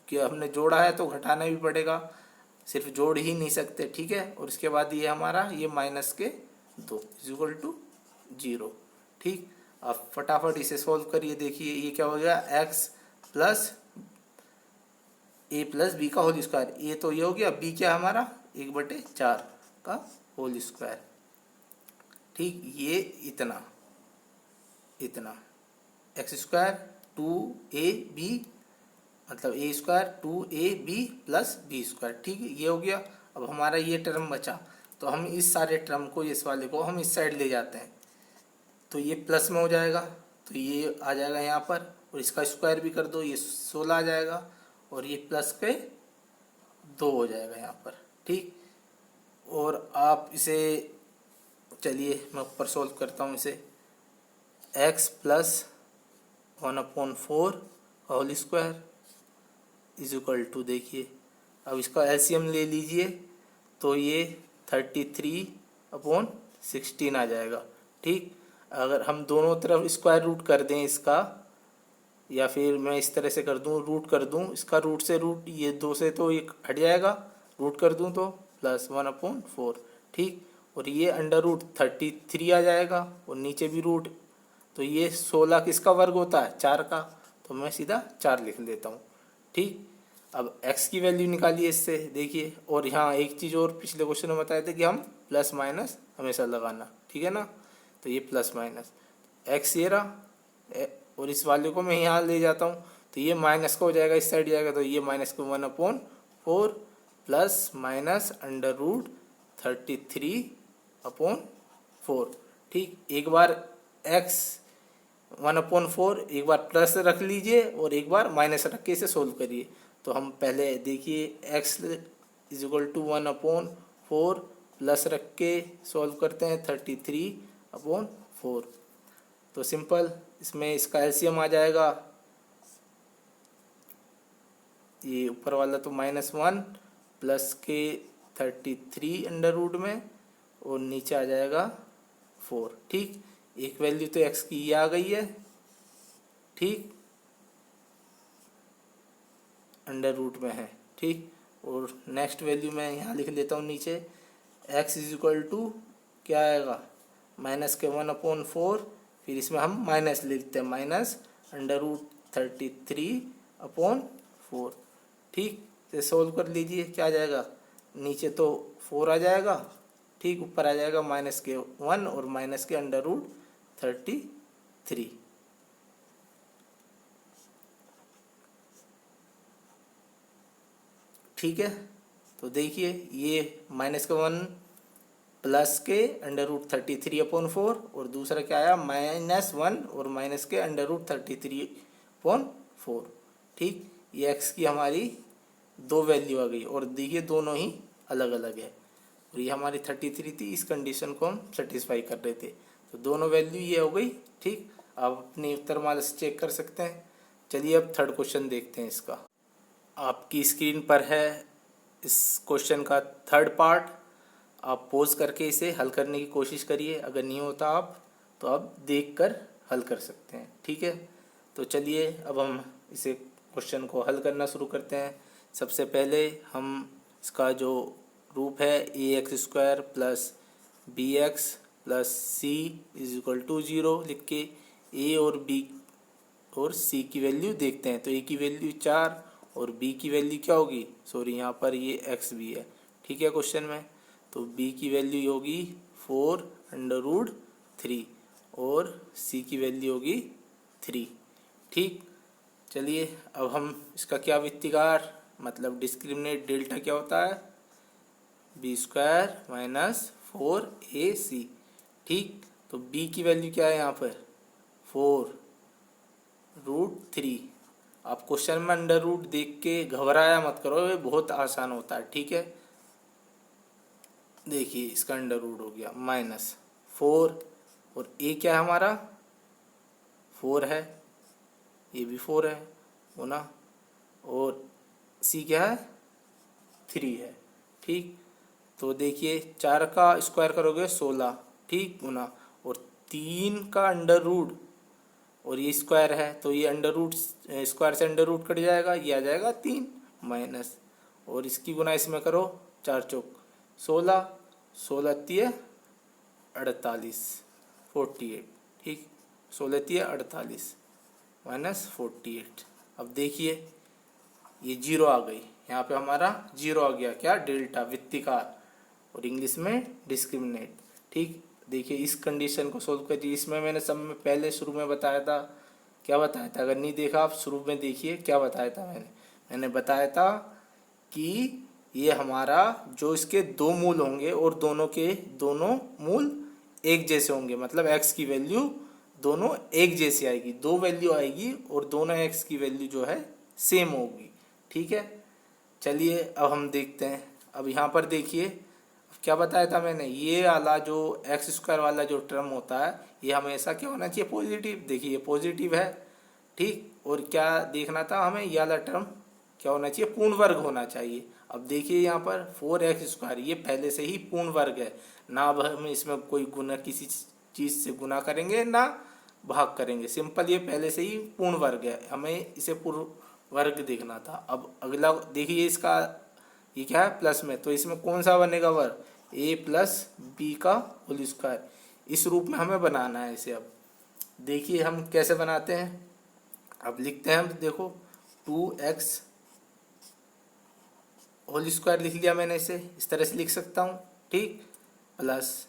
कि हमने जोड़ा है तो घटाना भी पड़ेगा, सिर्फ जोड़ ही नहीं सकते, ठीक है। और इसके बाद ये हमारा ये -2 इक्वल टू 0, ठीक। अब फटाफट इसे सॉल्व करिए, देखिए ये क्या हो गया, x प्लस a+b का होल स्क्वायर, ये तो ये हो गया, b क्या हमारा 1/4 का होल स्क्वायर, ठीक। ये इतना इतना x² 2ab मतलब a² 2ab प्लस b², ठीक है, ये हो गया। अब हमारा ये टर्म बचा, तो हम इस सारे टर्म को, इस वाले को हम इस साइड ले जाते हैं, तो ये प्लस में हो जाएगा, तो ये आ जाएगा यहाँ पर, और इसका स्क्वायर भी कर दो, ये 16 आ जाएगा, और ये प्लस के 2 हो जाएगा यहाँ पर, ठीक। और आप इसे, चलिए मैं ऊपर सॉल्व करता हूँ इसे, x plus 1/4 whole square is equal to, देखिए अब इसका एलसीएम ले लीजिए, तो ये 33/16 आ जाएगा, ठीक। अगर हम दोनों तरफ स्क्वायर रूट कर दें इसका, या फिर मैं इस तरह से कर दूं, रूट कर दूं इसका, रूट से रूट, ये 2 से तो एक हट जाएगा, रूट कर दूं तो प्लस 1/4, ठीक। और ये √33 आ जाएगा, और नीचे भी रूट, तो ये 16 किसका वर्ग होता है, 4 का, तो मैं सीधा 4 लिख देता हूँ, ठीक। अब x की वैल्यू निकालिए इससे, देखिए। और यहाँ एक चीज़ और पिछले क्वेश्चन में बताए थे कि हम प्लस माइनस हमेशा लगाना, ठीक है ना, तो ये प्लस माइनस x ये रहा, और इस वाले को मैं यहाँ ले जाता हूँ, तो ये माइनस का हो जाएगा, इस साइड जाएगा, तो ये -1/4 प्लस माइनस √33/4, ठीक। एक बार x 1/4 एक बार प्लस रख लीजिए, और एक बार माइनस रख के इसे सोल्व करिए। तो हम पहले देखिए x is equal to 1/4 plus रख के सॉल्व करते हैं 33/4, तो सिंपल, इसमें इसका एलसीएम आ जाएगा, ये ऊपर वाला तो -1 प्लस के 33 अंडर रूट में, और नीचे आ जाएगा 4, ठीक। एक वैल्यू तो x की ये आ गई है, ठीक, अंडर रूट में है, ठीक। और नेक्स्ट वैल्यू मैं यहाँ लिख लेता हूँ नीचे, x इज इक्वल टू क्या आएगा, -1/4, फिर इसमें हम माइनस लिखते हैं, -√33/4, ठीक। तो सोल्व कर लीजिए, क्या आ जाएगा, नीचे तो 4 आ जाएगा, ठीक, ऊपर आ जाएगा -1 और माइनस के √33, ठीक है। तो देखिए ये -1 प्लस के √33/4, और दूसरा क्या आया, -1 और माइनस के √33/4, ठीक। ये x की हमारी 2 वैल्यू आ गई, और देखिए दोनों ही अलग अलग है, और ये हमारी 33 थी, इस कंडीशन को हम सेटिस्फाई कर रहे थे, तो दोनों वैल्यू ये हो गई, ठीक। आप अपनी उत्तरमाला से चेक कर सकते हैं। चलिए अब थर्ड क्वेश्चन देखते हैं इसका। आपकी स्क्रीन पर है इस क्वेश्चन का थर्ड पार्ट, आप पॉज करके इसे हल करने की कोशिश करिए, अगर नहीं होता आप तो आप देखकर हल कर सकते हैं, ठीक है। तो चलिए अब हम इसे क्वेश्चन को हल करना शुरू करते हैं। सबसे पहले हम इसका जो रूप है ax² plus bx plus c is equal to 0 लिख के a और b और c की वैल्यू देखते हैं। तो a की वैल्यू 4 और b की वैल्यू क्या होगी, सॉरी यहाँ पर ये x भी है, ठीक है क्वेश्चन में, तो b की वैल्यू होगी 4√3 और c की वैल्यू होगी 3, ठीक। चलिए अब हम इसका क्या व्यतिकार, मतलब डिस्क्रिमिनेट डेल्टा क्या होता है, b² माइनस 4ac, ठीक। तो b की वैल्यू क्या है यहाँ पर 4√3। आप क्वेश्चन में अंडर रूट देख के घबराया मत करो, ये बहुत आसान होता है, ठीक है। देखिए इसका अंडर रूट हो गया -4, और a क्या है हमारा 4 है, ये भी 4 है वो ना, और c क्या है 3 है, ठीक। तो देखिए 4 का स्क्वायर करोगे 16, ठीक, गुना, और 3 का अंडर रूट, और ये स्क्वायर है तो ये अंडर रूट, स्क्वायर से अंडर रूट कट जाएगा, ये आ जाएगा 3 माइनस, और इसकी गुना इसमें करो, 4 चौक 16, 16 तिये 48, 48, ठीक, 16 तिये 48 माइनस 48। अब देखिए ये जीरो आ गई, यहाँ पे हमारा जीरो आ गया, क्या, डेल्टा, वित्तिकार, और इंग्लिश में डिस्क्रिमिनेट, ठीक। देखिए इस कंडीशन को सोल्व करिए। इसमें मैंने सब में पहले शुरू में बताया था, क्या बताया था, अगर नहीं देखा आप शुरू में देखिए क्या बताया था मैंने बताया था कि ये हमारा जो इसके दो मूल होंगे और दोनों के दोनों मूल एक जैसे होंगे, मतलब x की वैल्यू दोनों एक जैसी आएगी, दो वैल्यू आएगी और दोनों x की वैल्यू जो है सेम होगी, ठीक है। चलिए अब हम देखते हैं। अब यहाँ पर देखिए क्या बताया था मैंने, ये वाला जो एक्स स्क्वायर वाला जो टर्म होता है ये हमेशा क्या होना चाहिए, पॉजिटिव। देखिए ये पॉजिटिव है, ठीक, और क्या देखना था हमें, ये वाला टर्म क्या होना चाहिए, पूर्ण वर्ग होना चाहिए। अब देखिए यहाँ पर 4x² ये पहले से ही पूर्ण वर्ग है ना, अब हम इसमें कोई गुना किसी चीज़ से गुना करेंगे ना भाग करेंगे, सिंपल ये पहले से ही पूर्ण वर्ग है, हमें इसे पूर्ण वर्ग देखना था। अब अगला देखिए इसका, ये क्या है, प्लस में, तो इसमें कौन सा बनेगा वर्ग, a प्लस बी का होल स्क्वायर, इस रूप में हमें बनाना है इसे। अब देखिए हम कैसे बनाते हैं, अब लिखते हैं हम, देखो 2x होल स्क्वायर लिख लिया मैंने, इसे इस तरह से लिख सकता हूँ, ठीक, प्लस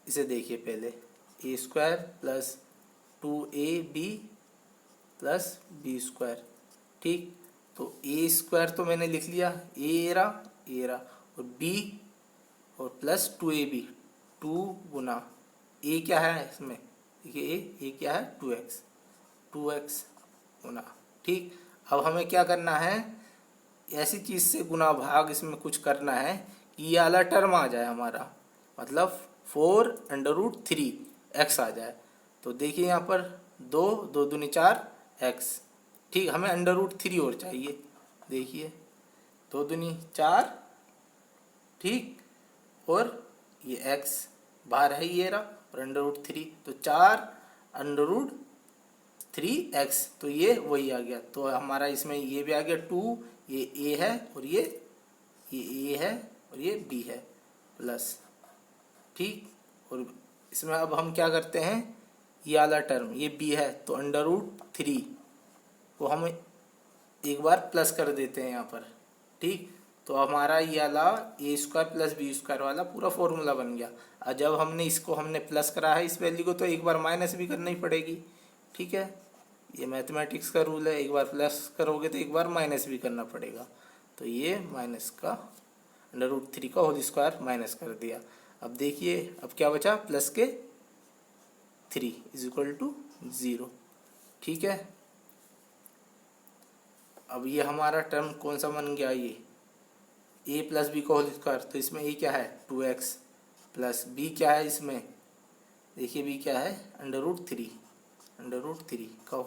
इसे देखिए पहले a square plus 2ab plus B square, ठीक। तो a स्क्वायर तो मैंने लिख लिया, ए रहा और b और प्लस 2ab, 2 गुना a क्या है इसमें, देखिए a क्या है 2x गुना, ठीक। अब हमें क्या करना है, ऐसी चीज़ से गुना भाग इसमें कुछ करना है कि ये वाला टर्म आ जाए हमारा, मतलब 4√3x आ जाए। तो देखिए यहाँ पर 2 2 दूनी 4x, ठीक, हमें √3 और चाहिए, देखिए 2 दूनी 4, ठीक, और ये x बाहर है ये रहा, और √3 तो 4√3x, तो ये वही आ गया। तो हमारा इसमें ये भी आ गया 2, ये a है और ये a है और ये b है प्लस, ठीक। और इसमें अब हम क्या करते हैं, ये वाला टर्म ये b है तो √3 को हम एक बार प्लस कर देते हैं यहाँ पर, ठीक। तो हमारा ये वाला a square plus B square वाला पूरा फॉर्मूला बन गया। और जब हमने इसको हमने प्लस करा है इस वैल्यू को, तो एक बार माइनस भी करनी पड़ेगी, ठीक है, ये मैथमेटिक्स का रूल है, एक बार प्लस करोगे तो एक बार माइनस भी करना पड़ेगा। तो ये माइनस का √3 का होल स्क्वायर माइनस कर दिया। अब देखिए अब क्या बचा, प्लस के 3 = 0, ठीक है। अब ये हमारा टर्म कौन सा बन गया, ये a प्लस बी का होल स्क्वायर, तो इसमें a क्या है 2x प्लस b क्या है इसमें, देखिए b क्या है √3 का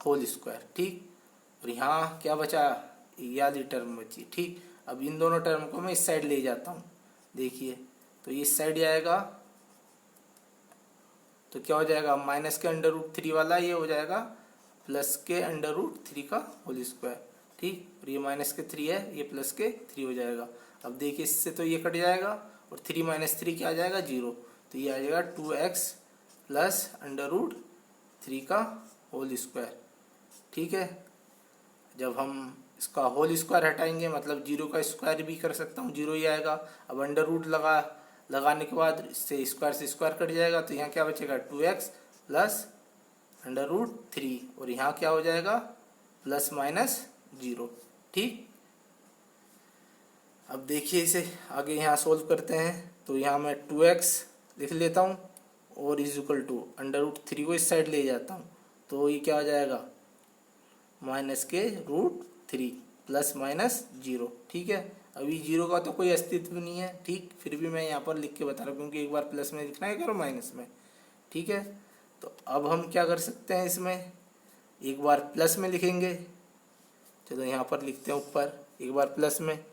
होल स्क्वायर, ठीक। और यहाँ क्या बचा, ये वाली टर्म बची, ठीक। अब इन दोनों टर्म को मैं इस साइड ले जाता हूँ, देखिए तो इस साइड जाएगा तो क्या हो जाएगा, माइनस के √3 वाला ये हो जाएगा प्लस के √3 का होल स्क्वायर, ठीक। और ये माइनस के 3 है, ये प्लस के 3 हो जाएगा। अब देखिए इससे तो ये कट जाएगा और 3 - 3 क्या आ जाएगा 0, तो ये आ जाएगा 2x प्लस √3 का होल स्क्वायर, ठीक है। जब हम इसका होल स्क्वायर हटाएंगे मतलब 0 का स्क्वायर भी कर सकता हूँ, 0 ही आएगा। अब अंडर रूट लगाने के बाद इससे स्क्वायर से स्क्वायर कट जाएगा, तो यहाँ क्या बचेगा 2x प्लस √3, और यहाँ क्या हो जाएगा ±0, ठीक। अब देखिए इसे आगे यहाँ सोल्व करते हैं, तो यहाँ मैं 2x लिख लेता हूँ और इक्वल टू √3 को इस साइड ले जाता हूँ, तो ये क्या आ जाएगा -√3 ±0, ठीक है। अभी 0 का तो कोई अस्तित्व नहीं है, ठीक, फिर भी मैं यहाँ पर लिख के बता रहा हूँ क्योंकि एक बार प्लस में लिखना है करो माइनस में, ठीक है। तो अब हम क्या कर सकते हैं, इसमें एक बार प्लस में लिखेंगे, चलो यहाँ पर लिखते हैं ऊपर एक बार प्लस में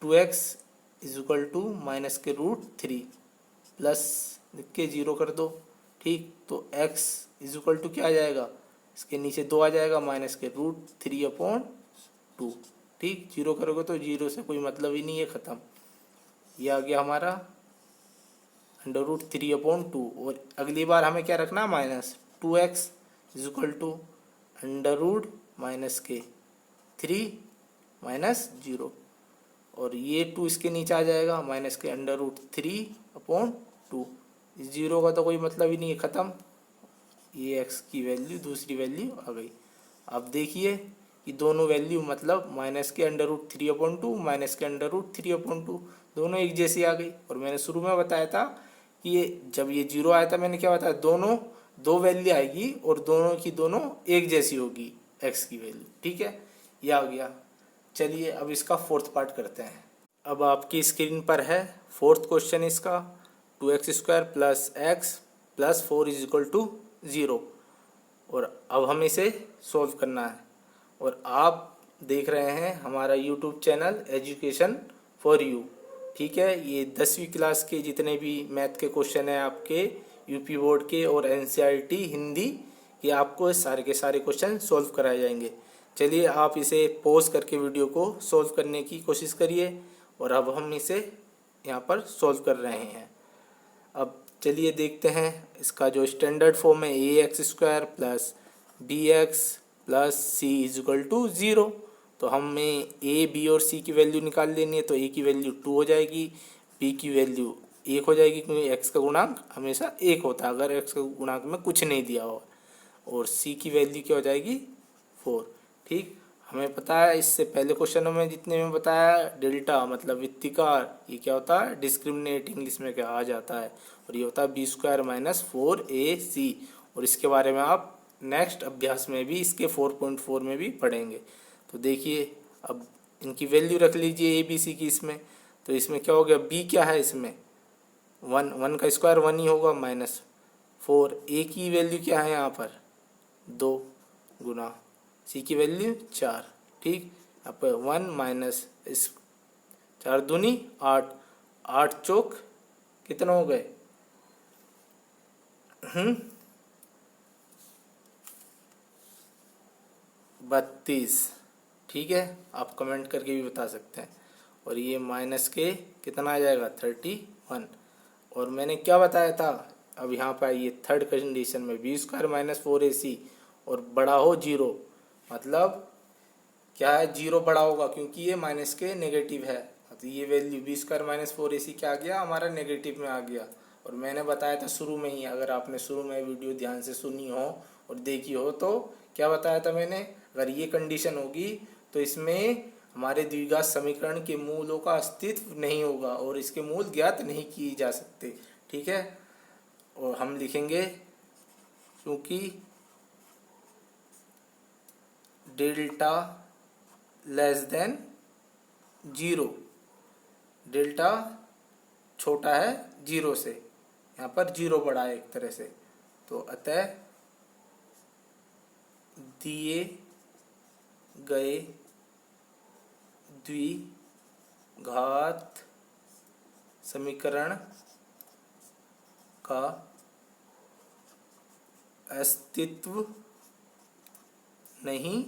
2x is equal to minus के रूट 3 प्लस लिख के 0 कर दो। ठीक, तो x इज इक्वल टू क्या आ जाएगा, इसके नीचे 2 आ जाएगा माइनस के रूट 3/2। ठीक, 0 करोगे तो 0 से कोई मतलब ही नहीं है, ख़त्म। ये आ गया हमारा √3/2। और अगली बार हमें क्या रखना, minus 2x is equal to √ minus के 3 माइनस 0, और ये 2 इसके नीचे आ जाएगा माइनस के √3/2। इस 0 का तो कोई मतलब ही नहीं है, ख़त्म। ये x की वैल्यू, दूसरी वैल्यू आ गई। अब देखिए कि दोनों वैल्यू मतलब माइनस के √3/2 माइनस के √3/2 दोनों एक जैसी आ गई। और मैंने शुरू में बताया था कि ये जब ये 0 आया था, मैंने क्या बताया, दोनों दो वैल्यू आएगी और दोनों की दोनों एक जैसी होगी x की वैल्यू। ठीक है, ये आ गया। चलिए अब इसका फोर्थ पार्ट करते हैं। अब आपकी स्क्रीन पर है फोर्थ क्वेश्चन इसका, 2x² + x + 4 is equal to 0। और अब हमें इसे सॉल्व करना है। और आप देख रहे हैं हमारा YouTube channel education for you. ठीक है, ये 10वीं क्लास के जितने भी मैथ के क्वेश्चन हैं आपके यूपी बोर्ड के और NCERT हिंदी, ये आपको सारे के सारे क्वेश्चन सॉल्व कराए जाएंगे। चलिए आप इसे पॉज करके वीडियो को सॉल्व करने की कोशिश करिए। और अब हम इसे यहाँ पर सॉल्व कर रहे हैं। अब चलिए देखते हैं इसका जो स्टैंडर्ड फॉर्म है, ax² + bx + c is equal to 0। तो हमें a, b और c की वैल्यू निकाल लेनी है। तो a की वैल्यू 2 हो जाएगी, b की वैल्यू 1 हो जाएगी, क्योंकि x का गुणांक हमेशा 1 होता है अगर x का गुणांक में कुछ नहीं दिया हो। और c की वैल्यू क्या हो जाएगी, 4। ठीक, हमें पता है इससे पहले क्वेश्चनों में जितने में बताया, डेल्टा मतलब वित्तिकार, ये क्या होता है, डिस्क्रिमिनेट इंग्लिश में क्या आ जाता है। और ये होता है b² - 4ac। और इसके बारे में आप नेक्स्ट अभ्यास में भी, इसके 4.4 में भी पढ़ेंगे। तो देखिए अब इनकी वैल्यू रख लीजिए a b c की इसमें। तो इसमें क्या हो गया, b क्या है, इसमें 1 का स्क्वायर 1 ही होगा, -4। a की वैल्यू क्या है यहाँ पर, 2 गुना c की वैल्यू 4। ठीक, यहाँ पर 1 माइनस इस 4 दूनी 8, 8 चौक कितने हो गए, 32। ठीक है, आप कमेंट करके भी बता सकते हैं। और ये माइनस के कितना आ जाएगा, 31। और मैंने क्या बताया था, अब यहाँ पर आइए थर्ड कंडीशन में, b² - 4ac और बड़ा हो 0, मतलब क्या है, 0 बड़ा होगा क्योंकि ये माइनस के नेगेटिव है। तो ये वैल्यू b² - 4ac क्या आ गया, हमारा नेगेटिव में आ गया। और मैंने बताया था शुरू में ही, अगर आपने शुरू में वीडियो ध्यान से सुनी हो और देखी हो तो क्या बताया था मैंने, अगर ये कंडीशन होगी तो इसमें हमारे द्विघात समीकरण के मूलों का अस्तित्व नहीं होगा और इसके मूल ज्ञात नहीं किए जा सकते। ठीक है, और हम लिखेंगे क्योंकि डेल्टा <0, डेल्टा छोटा है 0 से, यहाँ पर 0 बड़ा है एक तरह से। तो अतः दिए गए द्विघात समीकरण का अस्तित्व नहीं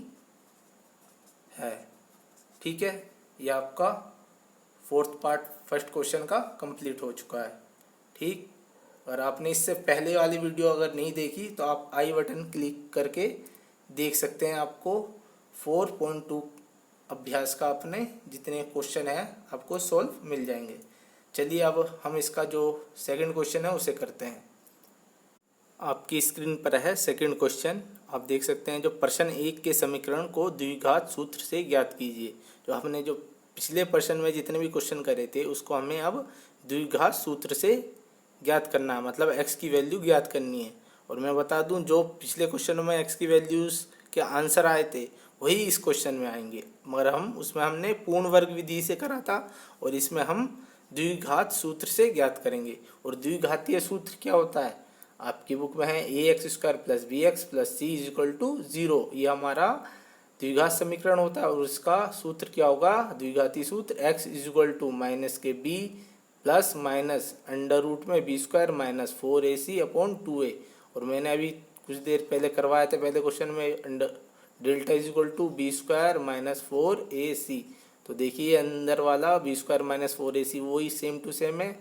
है। ठीक है, ये आपका फोर्थ पार्ट फर्स्ट क्वेश्चन का कंप्लीट हो चुका है। ठीक, और आपने इससे पहले वाली वीडियो अगर नहीं देखी तो आप आई बटन क्लिक करके देख सकते हैं। आपको 4.2 अभ्यास का अपने जितने क्वेश्चन हैं आपको सॉल्व मिल जाएंगे। चलिए अब हम इसका जो सेकंड क्वेश्चन है उसे करते हैं। आपकी स्क्रीन पर है सेकंड क्वेश्चन, आप देख सकते हैं। जो प्रश्न 1 के समीकरण को द्विघात सूत्र से ज्ञात कीजिए। जो हमने जो पिछले प्रश्न में जितने भी क्वेश्चन करे थे उसको हमें अब द्विघात सूत्र से ज्ञात करना है, मतलब x की वैल्यू ज्ञात करनी है। और मैं बता दूं जो पिछले क्वेश्चन में x की वैल्यूज़ के आंसर आए थे वही इस क्वेश्चन में आएंगे, मगर उसमें हमने पूर्ण वर्ग विधि से करा था और इसमें हम द्विघात सूत्र से ज्ञात करेंगे। और द्विघातीय सूत्र क्या होता है, आपकी बुक में है ax² + bx + c = 0। ये हमारा द्विघात समीकरण होता है और उसका सूत्र क्या होगा, द्विघाती सूत्र x इक्वल टू माइनस के B plus minus under root में B square minus 4ac upon 2a। और मैंने अभी कुछ देर पहले करवाया था पहले क्वेश्चन में under delta is equal to B square minus 4ac। तो देखिए अंदर वाला बी स्क्वायर माइनस 4ac वही सेम टू सेम है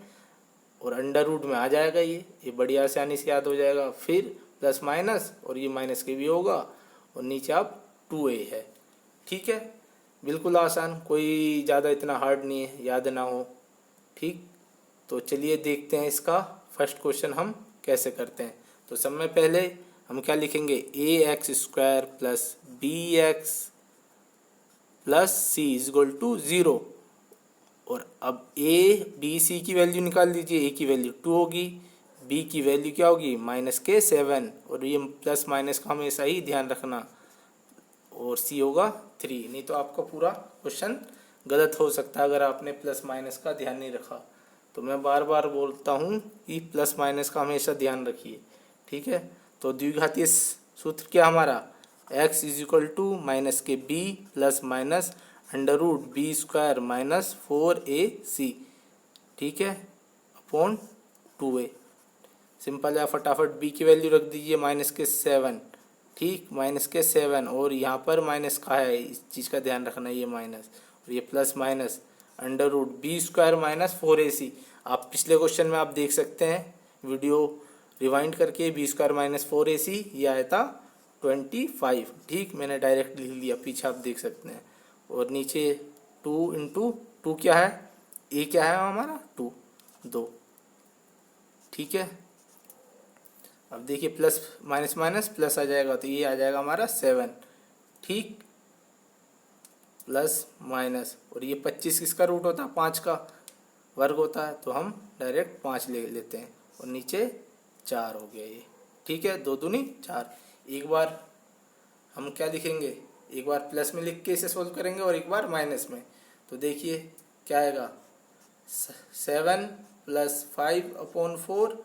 और अंडर रूट में आ जाएगा, ये बड़ी आसानी से याद हो जाएगा। फिर प्लस माइनस और ये माइनस के भी होगा और नीचे आप 2a है। ठीक है, बिल्कुल आसान, कोई ज़्यादा इतना हार्ड नहीं है, याद ना हो। ठीक, तो चलिए देखते हैं इसका फर्स्ट क्वेश्चन हम कैसे करते हैं। तो सब में पहले हम क्या लिखेंगे, A X square plus B X plus C is equal to 0। और अब ए बी सी की वैल्यू निकाल दीजिए। ए की वैल्यू 2 होगी, बी की वैल्यू क्या होगी माइनस के 7, और ये प्लस माइनस का हमेशा ही ध्यान रखना, और सी होगा 3। नहीं तो आपका पूरा क्वेश्चन गलत हो सकता है अगर आपने प्लस माइनस का ध्यान नहीं रखा। तो मैं बार बार बोलता हूँ कि प्लस माइनस का हमेशा ध्यान रखिए। ठीक है, तो द्विघातीय सूत्र क्या हमारा, x is equal to minus के b plus minus under root B square minus 4ac। ठीक है, अपॉन 2a। सिंपल है, फटाफट b की वैल्यू रख दीजिए माइनस के 7। ठीक, माइनस के 7 और यहाँ पर माइनस का है, इस चीज़ का ध्यान रखना, ये माइनस और ये plus minus under root B square minus 4ac। आप पिछले क्वेश्चन में आप देख सकते हैं वीडियो रिवाइंड करके, बी स्क्वायर माइनस 4ac ये आया था 25। ठीक, मैंने डायरेक्ट लिख लिया, पीछे आप देख सकते हैं। और नीचे 2 इंटू 2 क्या है, ए क्या है हमारा 2, 2। ठीक है, अब देखिए प्लस माइनस माइनस प्लस आ जाएगा तो ये आ जाएगा हमारा 7। ठीक, प्लस माइनस, और ये 25 किसका रूट होता है, 5 का वर्ग होता है, तो हम डायरेक्ट 5 ले लेते हैं और नीचे 4 हो गया ये। ठीक है, 2 दूनी 4। एक बार हम क्या लिखेंगे, एक बार प्लस में लिख के इसे सोल्व करेंगे और एक बार माइनस में। तो देखिए क्या आएगा, 7 प्लस 5 अपॉन 4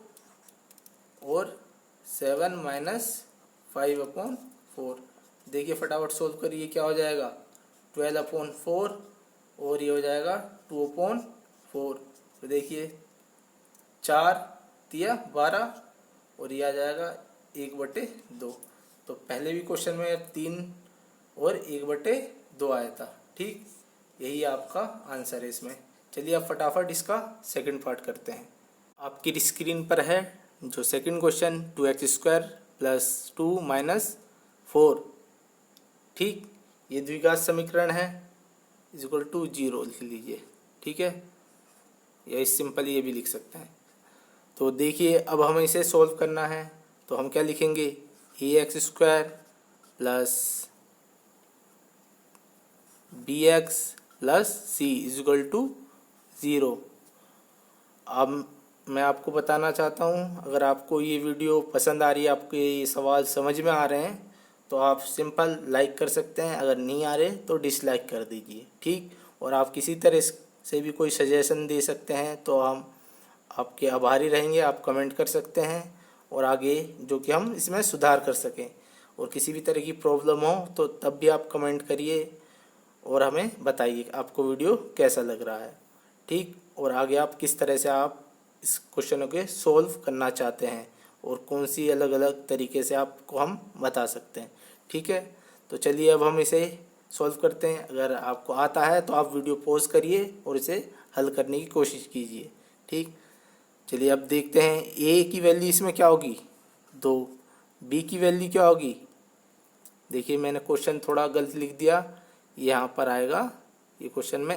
और 7 माइनस 5 अपॉन 4। देखिए फटाफट सोल्व करिए, क्या हो जाएगा 12 अपॉन 4 और ये हो जाएगा 2 अपॉन 4। तो देखिए 4 दिया 12 और ये आ जाएगा 1/2। तो पहले भी क्वेश्चन में 3 और 1/2 आया था। ठीक, यही आपका आंसर है इसमें। चलिए अब फटाफट इसका सेकंड पार्ट करते हैं। आपकी स्क्रीन पर है जो second question, 2x square plus 2 minus 4। ठीक, ये द्विघात समीकरण है, इज इक्वल टू 0 लिख लीजिए। ठीक है, या इस सिंपल ये भी लिख सकते हैं। तो देखिए अब हमें इसे सॉल्व करना है, तो हम क्या लिखेंगे, A X square plus B X plus C is equal to 0। अब मैं आपको बताना चाहता हूँ, अगर आपको ये वीडियो पसंद आ रही है, आपके ये सवाल समझ में आ रहे हैं, तो आप सिंपल लाइक कर सकते हैं, अगर नहीं आ रहे तो डिसलाइक कर दीजिए। ठीक, और आप किसी तरह से भी कोई सजेशन दे सकते हैं तो हम आपके आभारी रहेंगे। आप कमेंट कर सकते हैं और आगे जो कि हम इसमें सुधार कर सकें। और किसी भी तरह की प्रॉब्लम हो तो तब भी आप कमेंट करिए और हमें बताइए आपको वीडियो कैसा लग रहा है। ठीक, और आगे आप किस तरह से आप इस क्वेश्चनों के सॉल्व करना चाहते हैं और कौन सी अलग अलग तरीके से आपको हम बता सकते हैं। ठीक है, तो चलिए अब हम इसे सॉल्व करते हैं। अगर आपको आता है तो आप वीडियो पॉज करिए और इसे हल करने की कोशिश कीजिए। ठीक, चलिए अब देखते हैं ए की वैल्यू इसमें क्या होगी 2, बी की वैल्यू क्या होगी, देखिए मैंने क्वेश्चन थोड़ा गलत लिख दिया, यहाँ पर आएगा, ये क्वेश्चन में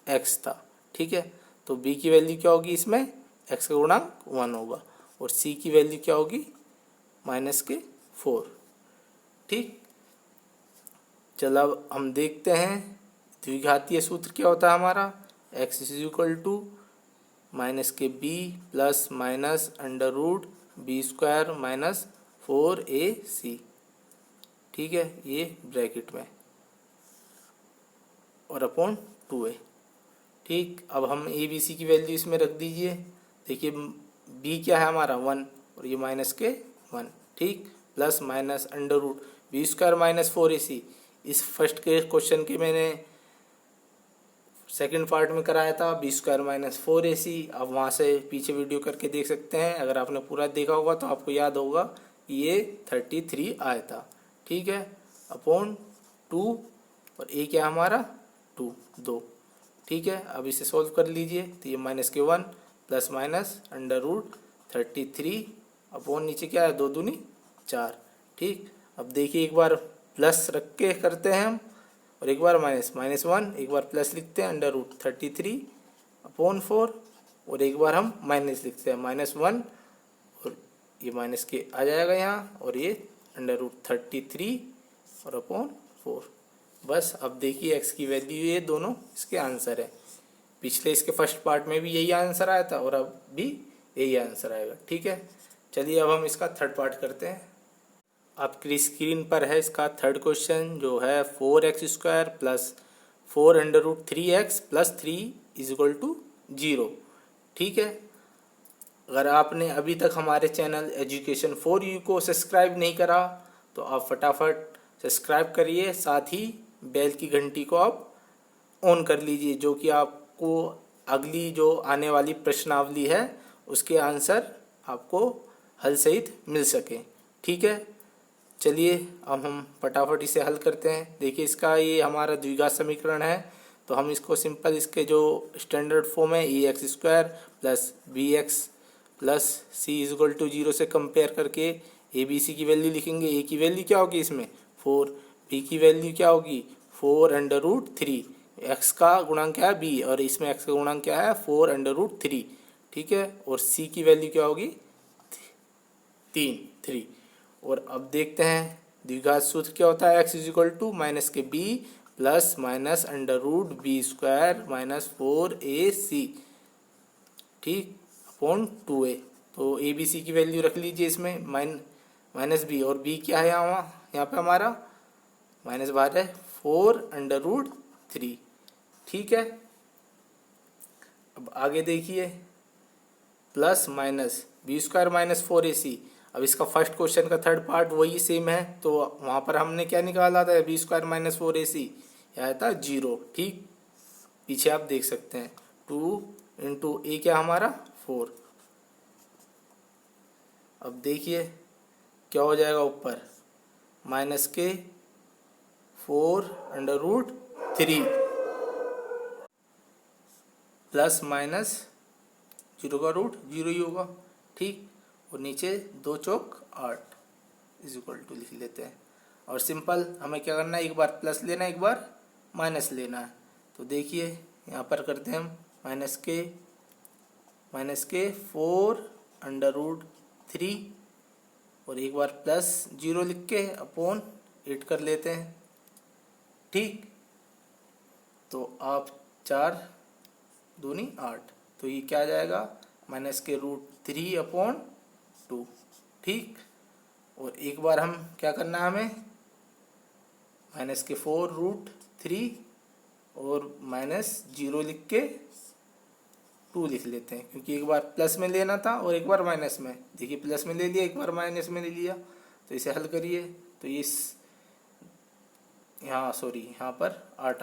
एक्स था। ठीक है, तो बी की वैल्यू क्या होगी इसमें, एक्स का गुणांक 1 होगा, और सी की वैल्यू क्या होगी माइनस के 4। ठीक, चलो अब हम देखते हैं द्विघातीय सूत्र क्या होता है हमारा, X is equal to minus के B plus minus under root B square minus 4ac। ठीक है, ये ब्रैकेट में और अपॉन 2a। ठीक, अब हम ए बी सी की वैल्यू इसमें रख दीजिए। देखिए बी क्या है हमारा 1 और ये माइनस के 1। ठीक, plus minus under root B square minus 4ac। इस फर्स्ट के क्वेश्चन के मैंने सेकंड पार्ट में कराया था बी स्क्वायर माइनस 4ac। आप वहाँ से पीछे वीडियो करके देख सकते हैं। अगर आपने पूरा देखा होगा तो आपको याद होगा कि ये 33 आया था। ठीक है, अपॉन 2 और ए क्या हमारा 2। ठीक है, अब इसे सॉल्व कर लीजिए तो ये माइनस के 1 plus minus under root 33 upon नीचे क्या है 2 दूनी 4। ठीक, अब देखिए एक बार प्लस रख के करते हैं हम और एक बार -1, एक बार प्लस लिखते हैं अंडर रूट 33 अपॉन 4 और एक बार हम माइनस लिखते हैं -1 और ये माइनस के आ जाएगा यहाँ और ये अंडर रूट 33 और अपॉन 4। बस अब देखिए x की वैल्यू ये दोनों इसके आंसर है। पिछले इसके फर्स्ट पार्ट में भी यही आंसर आया था और अब भी यही आंसर आएगा। ठीक है, चलिए अब हम इसका थर्ड पार्ट करते हैं। आपकी स्क्रीन पर है इसका थर्ड क्वेश्चन जो है 4x² plus 4 under root 3x plus 3 is equal to 0। ठीक है, अगर आपने अभी तक हमारे चैनल एजुकेशन फॉर यू को सब्सक्राइब नहीं करा तो आप फटाफट सब्सक्राइब करिए, साथ ही बेल की घंटी को आप ऑन कर लीजिए जो कि आपको अगली जो आने वाली प्रश्नावली है उसके आंसर आपको हल सहित मिल सके। ठीक है, चलिए अब हम फटाफट इसे हल करते हैं। देखिए इसका ये हमारा द्विघात समीकरण है तो हम इसको सिंपल इसके जो स्टैंडर्ड फॉर्म है ax² plus bx plus c is equal to 0 से कंपेयर करके ए बी सी की वैल्यू लिखेंगे। ए की वैल्यू क्या होगी इसमें 4, बी की वैल्यू क्या होगी 4 अंडर रूट 3, एक्स का गुणांक क्या है बी और इसमें एक्स का गुणांक क्या है 4 अंडर रूट 3। ठीक है, और सी की वैल्यू क्या होगी 3। और अब देखते हैं द्विघात सूत्र क्या होता है X is equal to minus के B plus minus under root B square minus 4ac। ठीक, अपॉन 2a। तो ए बी सी की वैल्यू रख लीजिए इसमें माइनस बी और बी क्या है यहाँ पे हमारा माइनस बाहर है 4 अंडर रूट 3। ठीक है, अब आगे देखिए plus minus b square minus 4ac। अब इसका फर्स्ट क्वेश्चन का थर्ड पार्ट वही सेम है तो वहाँ पर हमने क्या निकाला था बी स्क्वायर माइनस 4ac यह था 0। ठीक, पीछे आप देख सकते हैं 2 इंटू ए क्या हमारा 4। अब देखिए क्या हो जाएगा ऊपर माइनस के 4 अंडर रूट 3 प्लस माइनस 0 का रूट 0 ही होगा। ठीक, और नीचे 2 चौक 8 इज इक्वल टू लिख लेते हैं और सिंपल हमें क्या करना है एक बार प्लस लेना है एक बार माइनस लेना है। तो देखिए यहाँ पर करते हैं हम माइनस के 4 अंडर रूट 3 और एक बार प्लस 0 लिख के अपॉन 8 कर लेते हैं। ठीक, तो आप 4 दूनी 8 तो ये क्या आ जाएगा माइनस के रूट 3 अपॉन 2। ठीक, और एक बार हम क्या करना है हमें माइनस के 4 रूट 3 और माइनस 0 लिख के 2 लिख लेते हैं क्योंकि एक बार प्लस में लेना था और एक बार माइनस में। देखिए प्लस में ले लिया एक बार माइनस में ले लिया तो इसे हल करिए तो ये यहाँ पर 8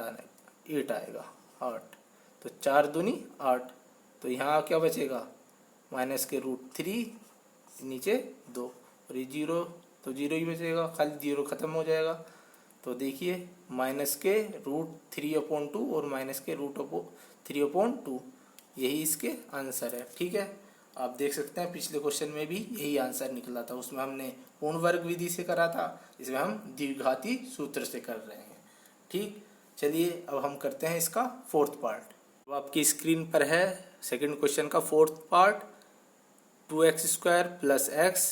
आएगा 8। तो 4 दूनी 8 तो यहाँ क्या बचेगा माइनस के रूट 3 नीचे 2 और ये 0 तो 0 ही बचेगा, खाली 0 ख़त्म हो जाएगा। तो देखिए माइनस के रूट 3 अपॉन 2 और माइनस के रूट 3 अपॉन 2 यही इसके आंसर है। ठीक है, आप देख सकते हैं पिछले क्वेश्चन में भी यही आंसर निकला था, उसमें हमने पूर्ण वर्ग विधि से करा था, इसमें हम द्विघाती सूत्र से कर रहे हैं। ठीक, चलिए अब हम करते हैं इसका फोर्थ पार्ट। अब आपकी स्क्रीन पर है सेकंड क्वेश्चन का fourth part 2x² plus x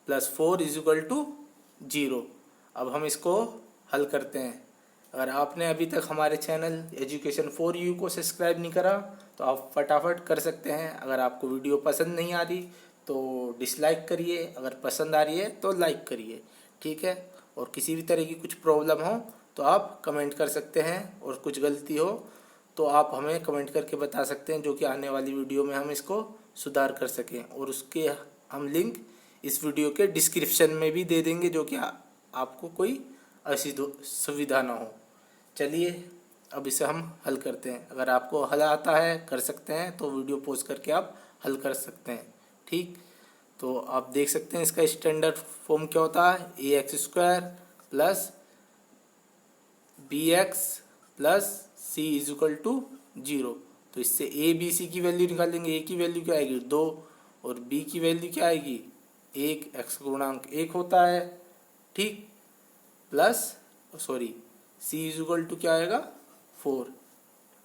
plus 4 is equal to 0। अब हम इसको हल करते हैं। अगर आपने अभी तक हमारे चैनल एजुकेशन फॉर यू को सब्सक्राइब नहीं करा तो आप फटाफट कर सकते हैं। अगर आपको वीडियो पसंद नहीं आ रही तो डिसलाइक करिए, अगर पसंद आ रही है तो लाइक करिए। ठीक है, और किसी भी तरह की कुछ प्रॉब्लम हो तो आप कमेंट कर सकते हैं और कुछ गलती हो तो आप हमें कमेंट करके बता सकते हैं जो कि आने वाली वीडियो में हम इसको सुधार कर सकें। और उसके हम लिंक इस वीडियो के डिस्क्रिप्शन में भी दे देंगे जो कि आपको कोई असुविधा ना हो। चलिए अब इसे हम हल करते हैं। अगर आपको हल आता है, कर सकते हैं, तो वीडियो पॉज करके आप हल कर सकते हैं। ठीक, तो आप देख सकते हैं इसका स्टैंडर्ड फॉर्म क्या होता है, A X square plus B X plus C is equal to 0। तो इससे ए बी सी की वैल्यू निकालेंगे। ए की वैल्यू क्या आएगी 2 और बी की वैल्यू क्या आएगी 1, एक्स गुणांक 1 होता है। ठीक, plus sorry c is equal to क्या आएगा 4।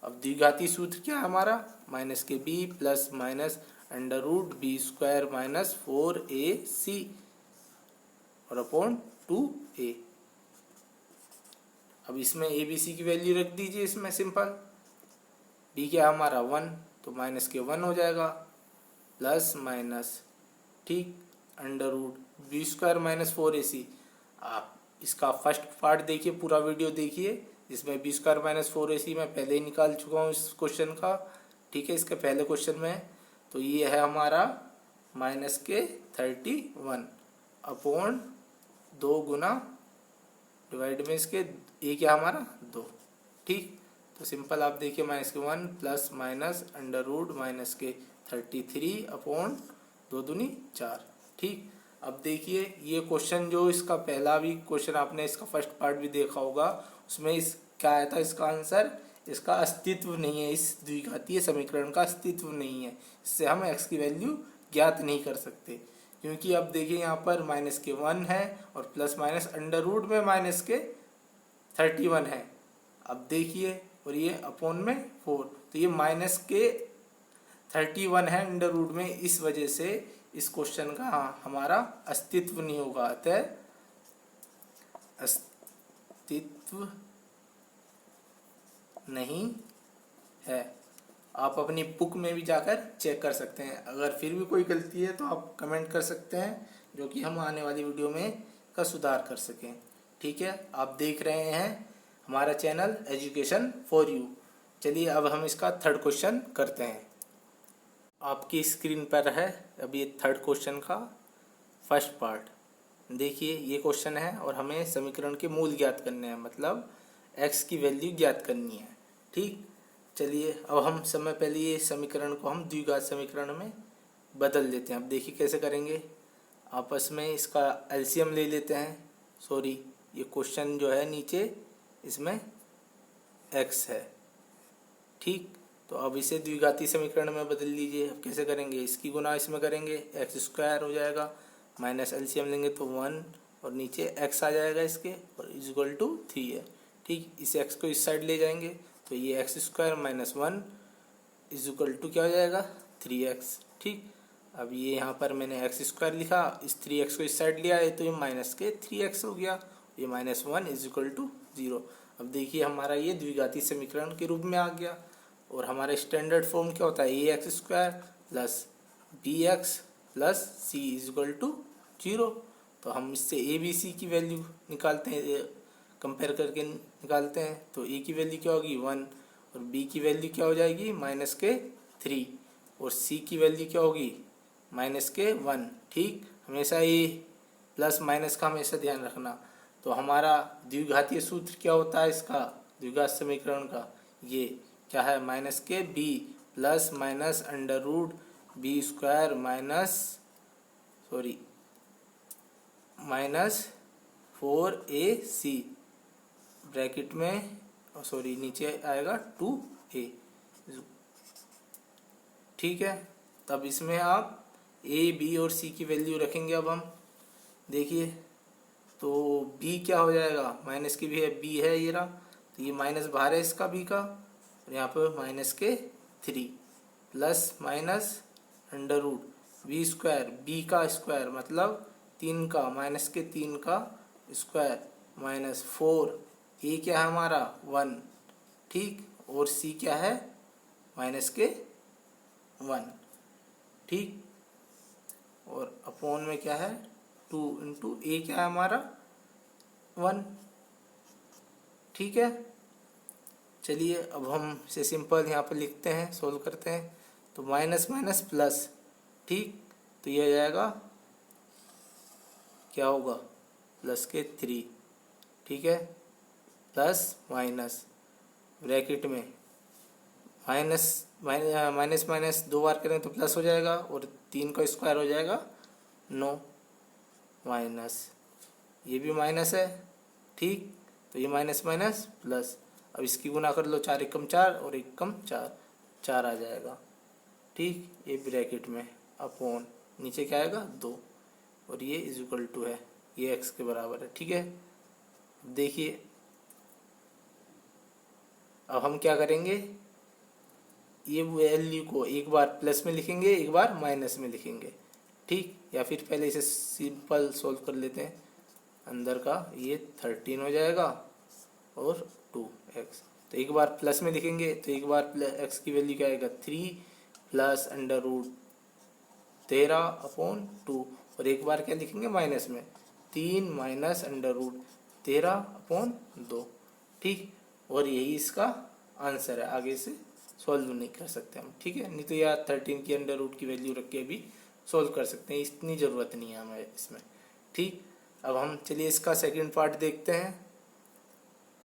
अब द्विघाती सूत्र क्या है हमारा, माइनस के B plus minus under root B square minus 4ac और अपॉन 2a। अब इसमें ए बी सी की वैल्यू रख दीजिए। इसमें सिंपल बी क्या है हमारा 1, तो माइनस के 1 हो जाएगा प्लस माइनस, ठीक, under root B square minus 4ac। आप इसका फर्स्ट पार्ट देखिए, पूरा वीडियो देखिए, जिसमें बी स्क्वायर माइनस 4ac मैं पहले ही निकाल चुका हूँ इस क्वेश्चन का। ठीक है, इसके पहले क्वेश्चन में तो ये है हमारा माइनस के 31 अपॉन 2 गुना डिवाइड में इसके ए क्या हमारा 2। ठीक, तो सिंपल आप देखिए माइनस के 1 plus minus under root minus के 33 अपॉन 2 दूनी 4। ठीक, अब देखिए ये क्वेश्चन जो इसका पहला भी क्वेश्चन आपने इसका फर्स्ट पार्ट भी देखा होगा, उसमें इस क्या आया था, इसका आंसर, इसका अस्तित्व नहीं है, इस द्विघातीय समीकरण का अस्तित्व नहीं है। इससे हम x की वैल्यू ज्ञात नहीं कर सकते, क्योंकि अब देखिए यहाँ पर माइनस के 1 है और प्लस माइनस अंडर रूट में माइनस के 31 है। अब देखिए और ये अपॉन में 4, तो ये माइनस के 31 है अंडर रूट में, इस वजह से इस क्वेश्चन का हमारा अस्तित्व नहीं होगा। अतः अस्तित्व नहीं है। आप अपनी बुक में भी जाकर चेक कर सकते हैं। अगर फिर भी कोई गलती है तो आप कमेंट कर सकते हैं, जो कि हम आने वाली वीडियो में का सुधार कर सकें। ठीक है, आप देख रहे हैं हमारा चैनल एजुकेशन फॉर यू। चलिए अब हम इसका थर्ड क्वेश्चन करते हैं। आपकी स्क्रीन पर है अब ये थर्ड क्वेश्चन का फर्स्ट पार्ट। देखिए ये क्वेश्चन है और हमें समीकरण के मूल ज्ञात करने हैं, मतलब x की वैल्यू ज्ञात करनी है। ठीक, चलिए अब हम समय पहले ये समीकरण को हम द्विघात समीकरण में बदल देते हैं। अब देखिए कैसे करेंगे, आपस में इसका एलसीएम ले लेते हैं। सॉरी, ये क्वेश्चन जो है नीचे इसमें x है। ठीक, तो अब इसे द्विघाती समीकरण में बदल लीजिए। अब कैसे करेंगे, इसकी गुना इसमें करेंगे, एक्स स्क्वायर हो जाएगा, माइनस एलसीएम लेंगे तो 1 और नीचे x आ जाएगा इसके और इज इक्वल टू 3 है। ठीक, इस x को इस साइड ले जाएंगे तो ये x square minus 1 is equal to क्या हो जाएगा 3x। ठीक, अब ये यहाँ पर मैंने एक्स स्क्वायर लिखा, इस 3x को इस साइड लिया है तो ये माइनस के 3x हो गया, ये माइनस 1 इज इक्वल टू 0। अब देखिए हमारा ये द्विघाती समीकरण के रूप में आ गया। और हमारा स्टैंडर्ड फॉर्म क्या होता है, A X square plus B X plus C is equal to 0। तो हम इससे ए बी सी की वैल्यू निकालते हैं, कंपेयर करके निकालते हैं। तो ए की वैल्यू क्या होगी 1 और बी की वैल्यू क्या हो जाएगी माइनस के 3 और सी की वैल्यू क्या होगी माइनस के 1। ठीक, हमेशा ये प्लस माइनस का हमेशा ध्यान रखना। तो हमारा द्विघातीय सूत्र क्या होता है इसका, द्विघात समीकरण का, ये क्या है, माइनस के B plus minus under root B square minus 4ac bracket में सॉरी नीचे आएगा 2a। ठीक है, तब इसमें आप a b और c की वैल्यू रखेंगे। अब हम देखिए तो b क्या हो जाएगा, माइनस की भी है, b है ये रहा, तो ये माइनस बाहर है इसका b का, और यहाँ पर माइनस के 3 plus minus under root B square, b का स्क्वायर मतलब 3 का, माइनस के 3 का स्क्वायर माइनस 4, ए क्या है हमारा 1। ठीक, और सी क्या है माइनस के 1। ठीक, और अपॉन में क्या है 2 इंटू ए क्या है हमारा 1। ठीक है, चलिए अब हम इसे सिंपल यहाँ पर लिखते हैं, सोल्व करते हैं। तो माइनस माइनस प्लस, ठीक, तो ये आ जाएगा क्या होगा प्लस के 3, ठीक है, प्लस माइनस ब्रैकेट में माइनस माइनस माइनस 2 बार करें तो प्लस हो जाएगा और 3 का स्क्वायर हो जाएगा 9, माइनस ये भी माइनस है, ठीक, तो ये माइनस माइनस प्लस। अब इसकी गुना कर लो, 4 एकम 4 और 1 कम 4, 4 आ जाएगा, ठीक, ये ब्रैकेट में अपॉन नीचे क्या आएगा 2 और ये इज इक्वल टू है, ये x के बराबर है, ठीक है। देखिए अब हम क्या करेंगे, ये वैल्यू को एक बार प्लस में लिखेंगे, एक बार माइनस में लिखेंगे, ठीक, या फिर पहले इसे सिंपल सोल्व कर लेते हैं। अंदर का ये 13 हो जाएगा और 2x, तो एक बार प्लस में लिखेंगे तो एक बार x की वैल्यू क्या आएगा 3 प्लस अंडर रूट 13 अपॉन 2 और एक बार क्या लिखेंगे माइनस में 3 माइनस अंडर रूट 13 अपॉन 2, ठीक, और यही इसका आंसर है। आगे से सॉल्व नहीं कर सकते हम, ठीक है, नहीं तो यार 13 की अंडर रूट की वैल्यू रख के भी सॉल्व कर सकते हैं, इतनी ज़रूरत नहीं है हमें इसमें, ठीक। अब हम चलिए इसका सेकंड पार्ट देखते हैं।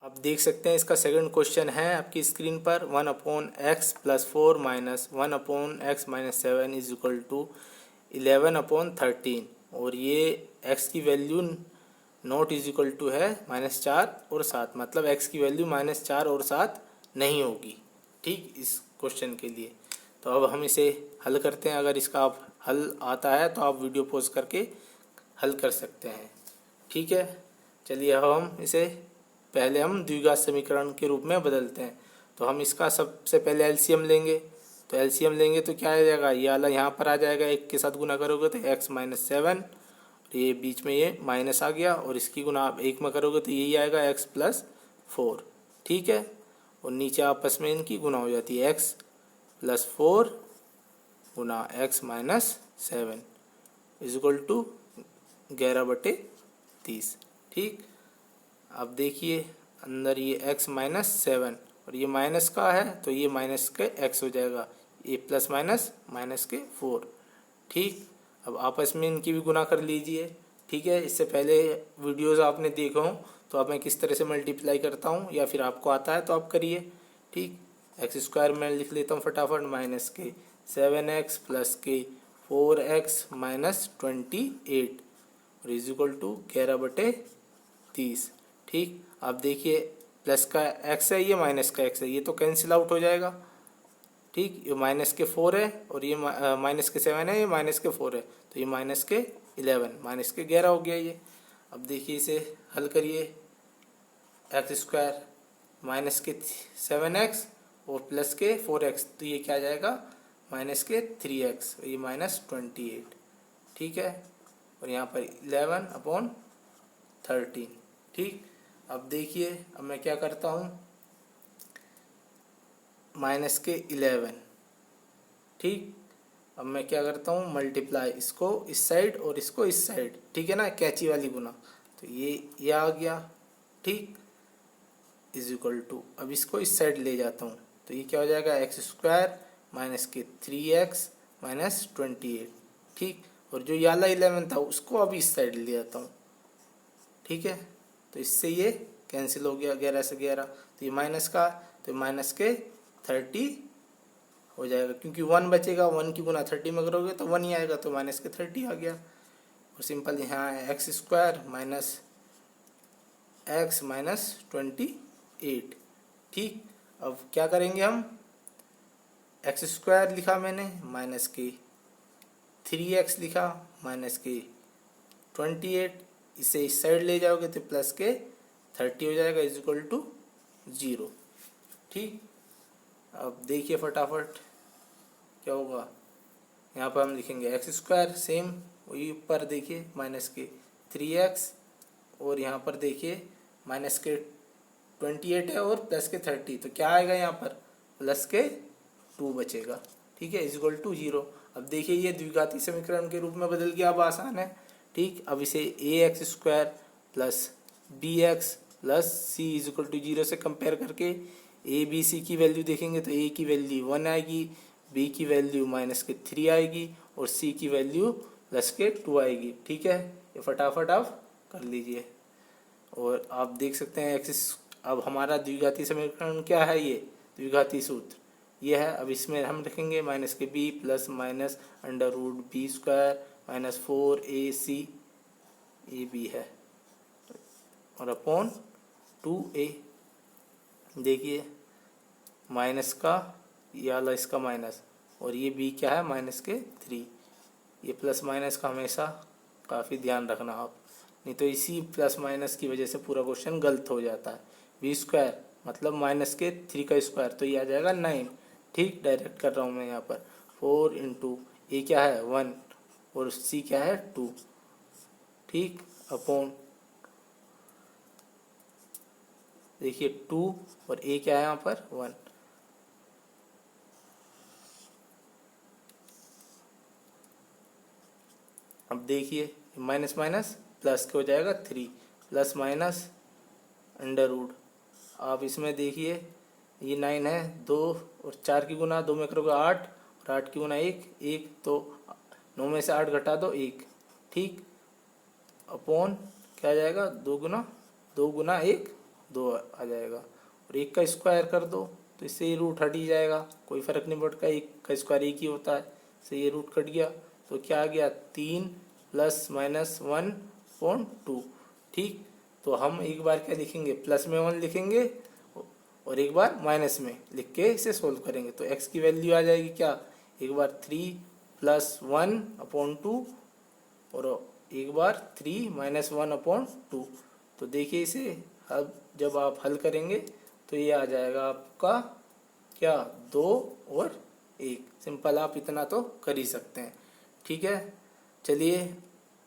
आप देख सकते हैं इसका सेकंड क्वेश्चन है आपकी स्क्रीन पर, 1/x + 4 - 1/x - 7 is equal to 11/13 और ये x की value not is equal to है -4 और 7, मतलब x की वैल्यू -4 और 7 नहीं होगी, ठीक, इस क्वेश्चन के लिए। तो अब हम इसे हल करते हैं। अगर इसका आप हल आता है तो आप वीडियो पॉज करके हल कर सकते हैं, ठीक है। चलिए अब हम इसे पहले हम द्विघात समीकरण के रूप में बदलते हैं। तो हम इसका सबसे पहले एलसीएम लेंगे, तो एलसीएम लेंगे तो क्या आ जाएगा, ये वाला यहाँ पर आ जाएगा, 1 के साथ गुना करोगे तो x - 7, ये बीच में ये माइनस आ गया और इसकी गुना आप 1 में करोगे तो यही आएगा x + 4, ठीक है, और नीचे आपस में इनकी गुना हो जाती है x + 4 गुना x - 7 इज इक्वल टू 11/30, ठीक। अब देखिए अंदर ये x - 7 और ये माइनस का है तो ये माइनस के x हो जाएगा, ये प्लस माइनस माइनस के 4, ठीक। अब आपस में इनकी भी गुना कर लीजिए, ठीक है। इससे पहले वीडियोस आपने देखा हो तो अब मैं किस तरह से मल्टीप्लाई करता हूँ, या फिर आपको आता है तो आप करिए, ठीक। x² में लिख लेता हूँ फटाफट, माइनस के 7x प्लस के 4x - 28 और इज इक्वल टू 11/30, ठीक। अब देखिए प्लस का x है, ये माइनस का x है, ये तो कैंसिल आउट हो जाएगा, ठीक, ये माइनस के 4 है और ये माइनस के 7 है, ये माइनस के 4 है, तो ये माइनस के 11 माइनस के 11 हो गया ये। अब देखिए इसे हल करिए, x² माइनस के 7x और प्लस के 4x, तो ये क्या आ जाएगा माइनस के 3x, ये -28, ठीक है, और यहाँ पर 11/13, ठीक। अब देखिए अब मैं क्या करता हूँ, माइनस के 11, ठीक, अब मैं क्या करता हूँ मल्टीप्लाई, इसको इस साइड और इसको इस साइड, ठीक है ना, कैची वाली गुना, तो ये आ गया, ठीक, इज इक्वल टू, अब इसको इस साइड ले जाता हूँ तो ये क्या हो जाएगा x² माइनस के 3x माइनस 28, ठीक, और जो याला 11 था उसको अभी इस साइड ले जाता हूँ, ठीक है, तो इससे ये कैंसिल हो गया, 11 से 11, तो ये माइनस का, तो माइनस के 30 हो जाएगा, क्योंकि 1 बचेगा, 1 की गुना 30 में करोगे तो 1 ही आएगा, तो माइनस के 30 आ गया। और सिंपल यहाँ है x² माइनस x माइनस 28, ठीक। अब क्या करेंगे हम, x² लिखा मैंने, माइनस के 3x लिखा, माइनस के 28, इसे इस साइड ले जाओगे तो प्लस के 30 हो जाएगा, इज इक्वल टू 0, ठीक। अब देखिए फटाफट क्या होगा, यहाँ पर हम लिखेंगे x² सेम वही ऊपर देखिए माइनस के 3x और यहाँ पर देखिए माइनस के 28 है और प्लस के 30, तो क्या आएगा यहाँ पर प्लस के 2 बचेगा, ठीक है, इज इक्वल टू 0। अब देखिए ये द्विघाती समीकरण के रूप में बदल गया, अब आसान है, ठीक। अब इसे ax² plus bx plus c is equal to 0 से कंपेयर करके a b c की वैल्यू देखेंगे तो a की वैल्यू 1 आएगी, b की वैल्यू माइनस के 3 आएगी और c की वैल्यू प्लस के 2 आएगी, ठीक है। ये फटाफट आप कर लीजिए। और आप देख सकते हैं अब हमारा द्विघाती समीकरण क्या है, ये द्विघाती सूत्र ये है। अब इसमें हम लिखेंगे माइनस के B plus minus under root B square minus 4ac ये बी है और अपॉन 2a। देखिए माइनस का ये वाला इसका माइनस और ये b क्या है माइनस के 3। ये प्लस माइनस का हमेशा काफ़ी ध्यान रखना आप, नहीं तो इसी प्लस माइनस की वजह से पूरा क्वेश्चन गलत हो जाता है। बी स्क्वायर मतलब माइनस के 3 का स्क्वायर तो ये आ जाएगा 9। ठीक, डायरेक्ट कर रहा हूँ मैं यहाँ पर। 4 इंटू ए क्या है 1 और सी क्या है 2। ठीक, अपॉन देखिए 2 और ए क्या है यहाँ पर 1। अब देखिए माइनस माइनस प्लस के हो जाएगा 3 प्लस माइनस अंडर रूट। आप इसमें देखिए ये 9 है, 2 और 4 की गुना 2 में करोगे 8 और 8 की गुना 1 तो 9 में से 8 घटा दो 1। ठीक, अपॉन क्या आ जाएगा 2 गुना 1 2 आ जाएगा और 1 का स्क्वायर कर दो तो इससे ये रूट हट ही जाएगा, कोई फ़र्क नहीं पड़ता, 1 का स्क्वायर 1 ही होता है, इससे ये रूट कट गया तो क्या आ गया 3 प्लस माइनस 1/2। ठीक, तो हम एक बार क्या लिखेंगे प्लस में 1 लिखेंगे और एक बार माइनस में लिख के इसे सोल्व करेंगे तो x की वैल्यू आ जाएगी क्या, एक बार 3 प्लस 1/2 और एक बार 3 माइनस 1/2। तो देखिए इसे अब जब आप हल करेंगे तो ये आ जाएगा आपका क्या 2 और 1। सिंपल, आप इतना तो कर ही सकते हैं। ठीक है, चलिए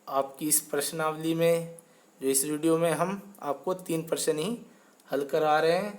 आपकी इस प्रश्नावली में जो इस वीडियो में हम आपको 3 प्रश्न ही हल करा रहे हैं।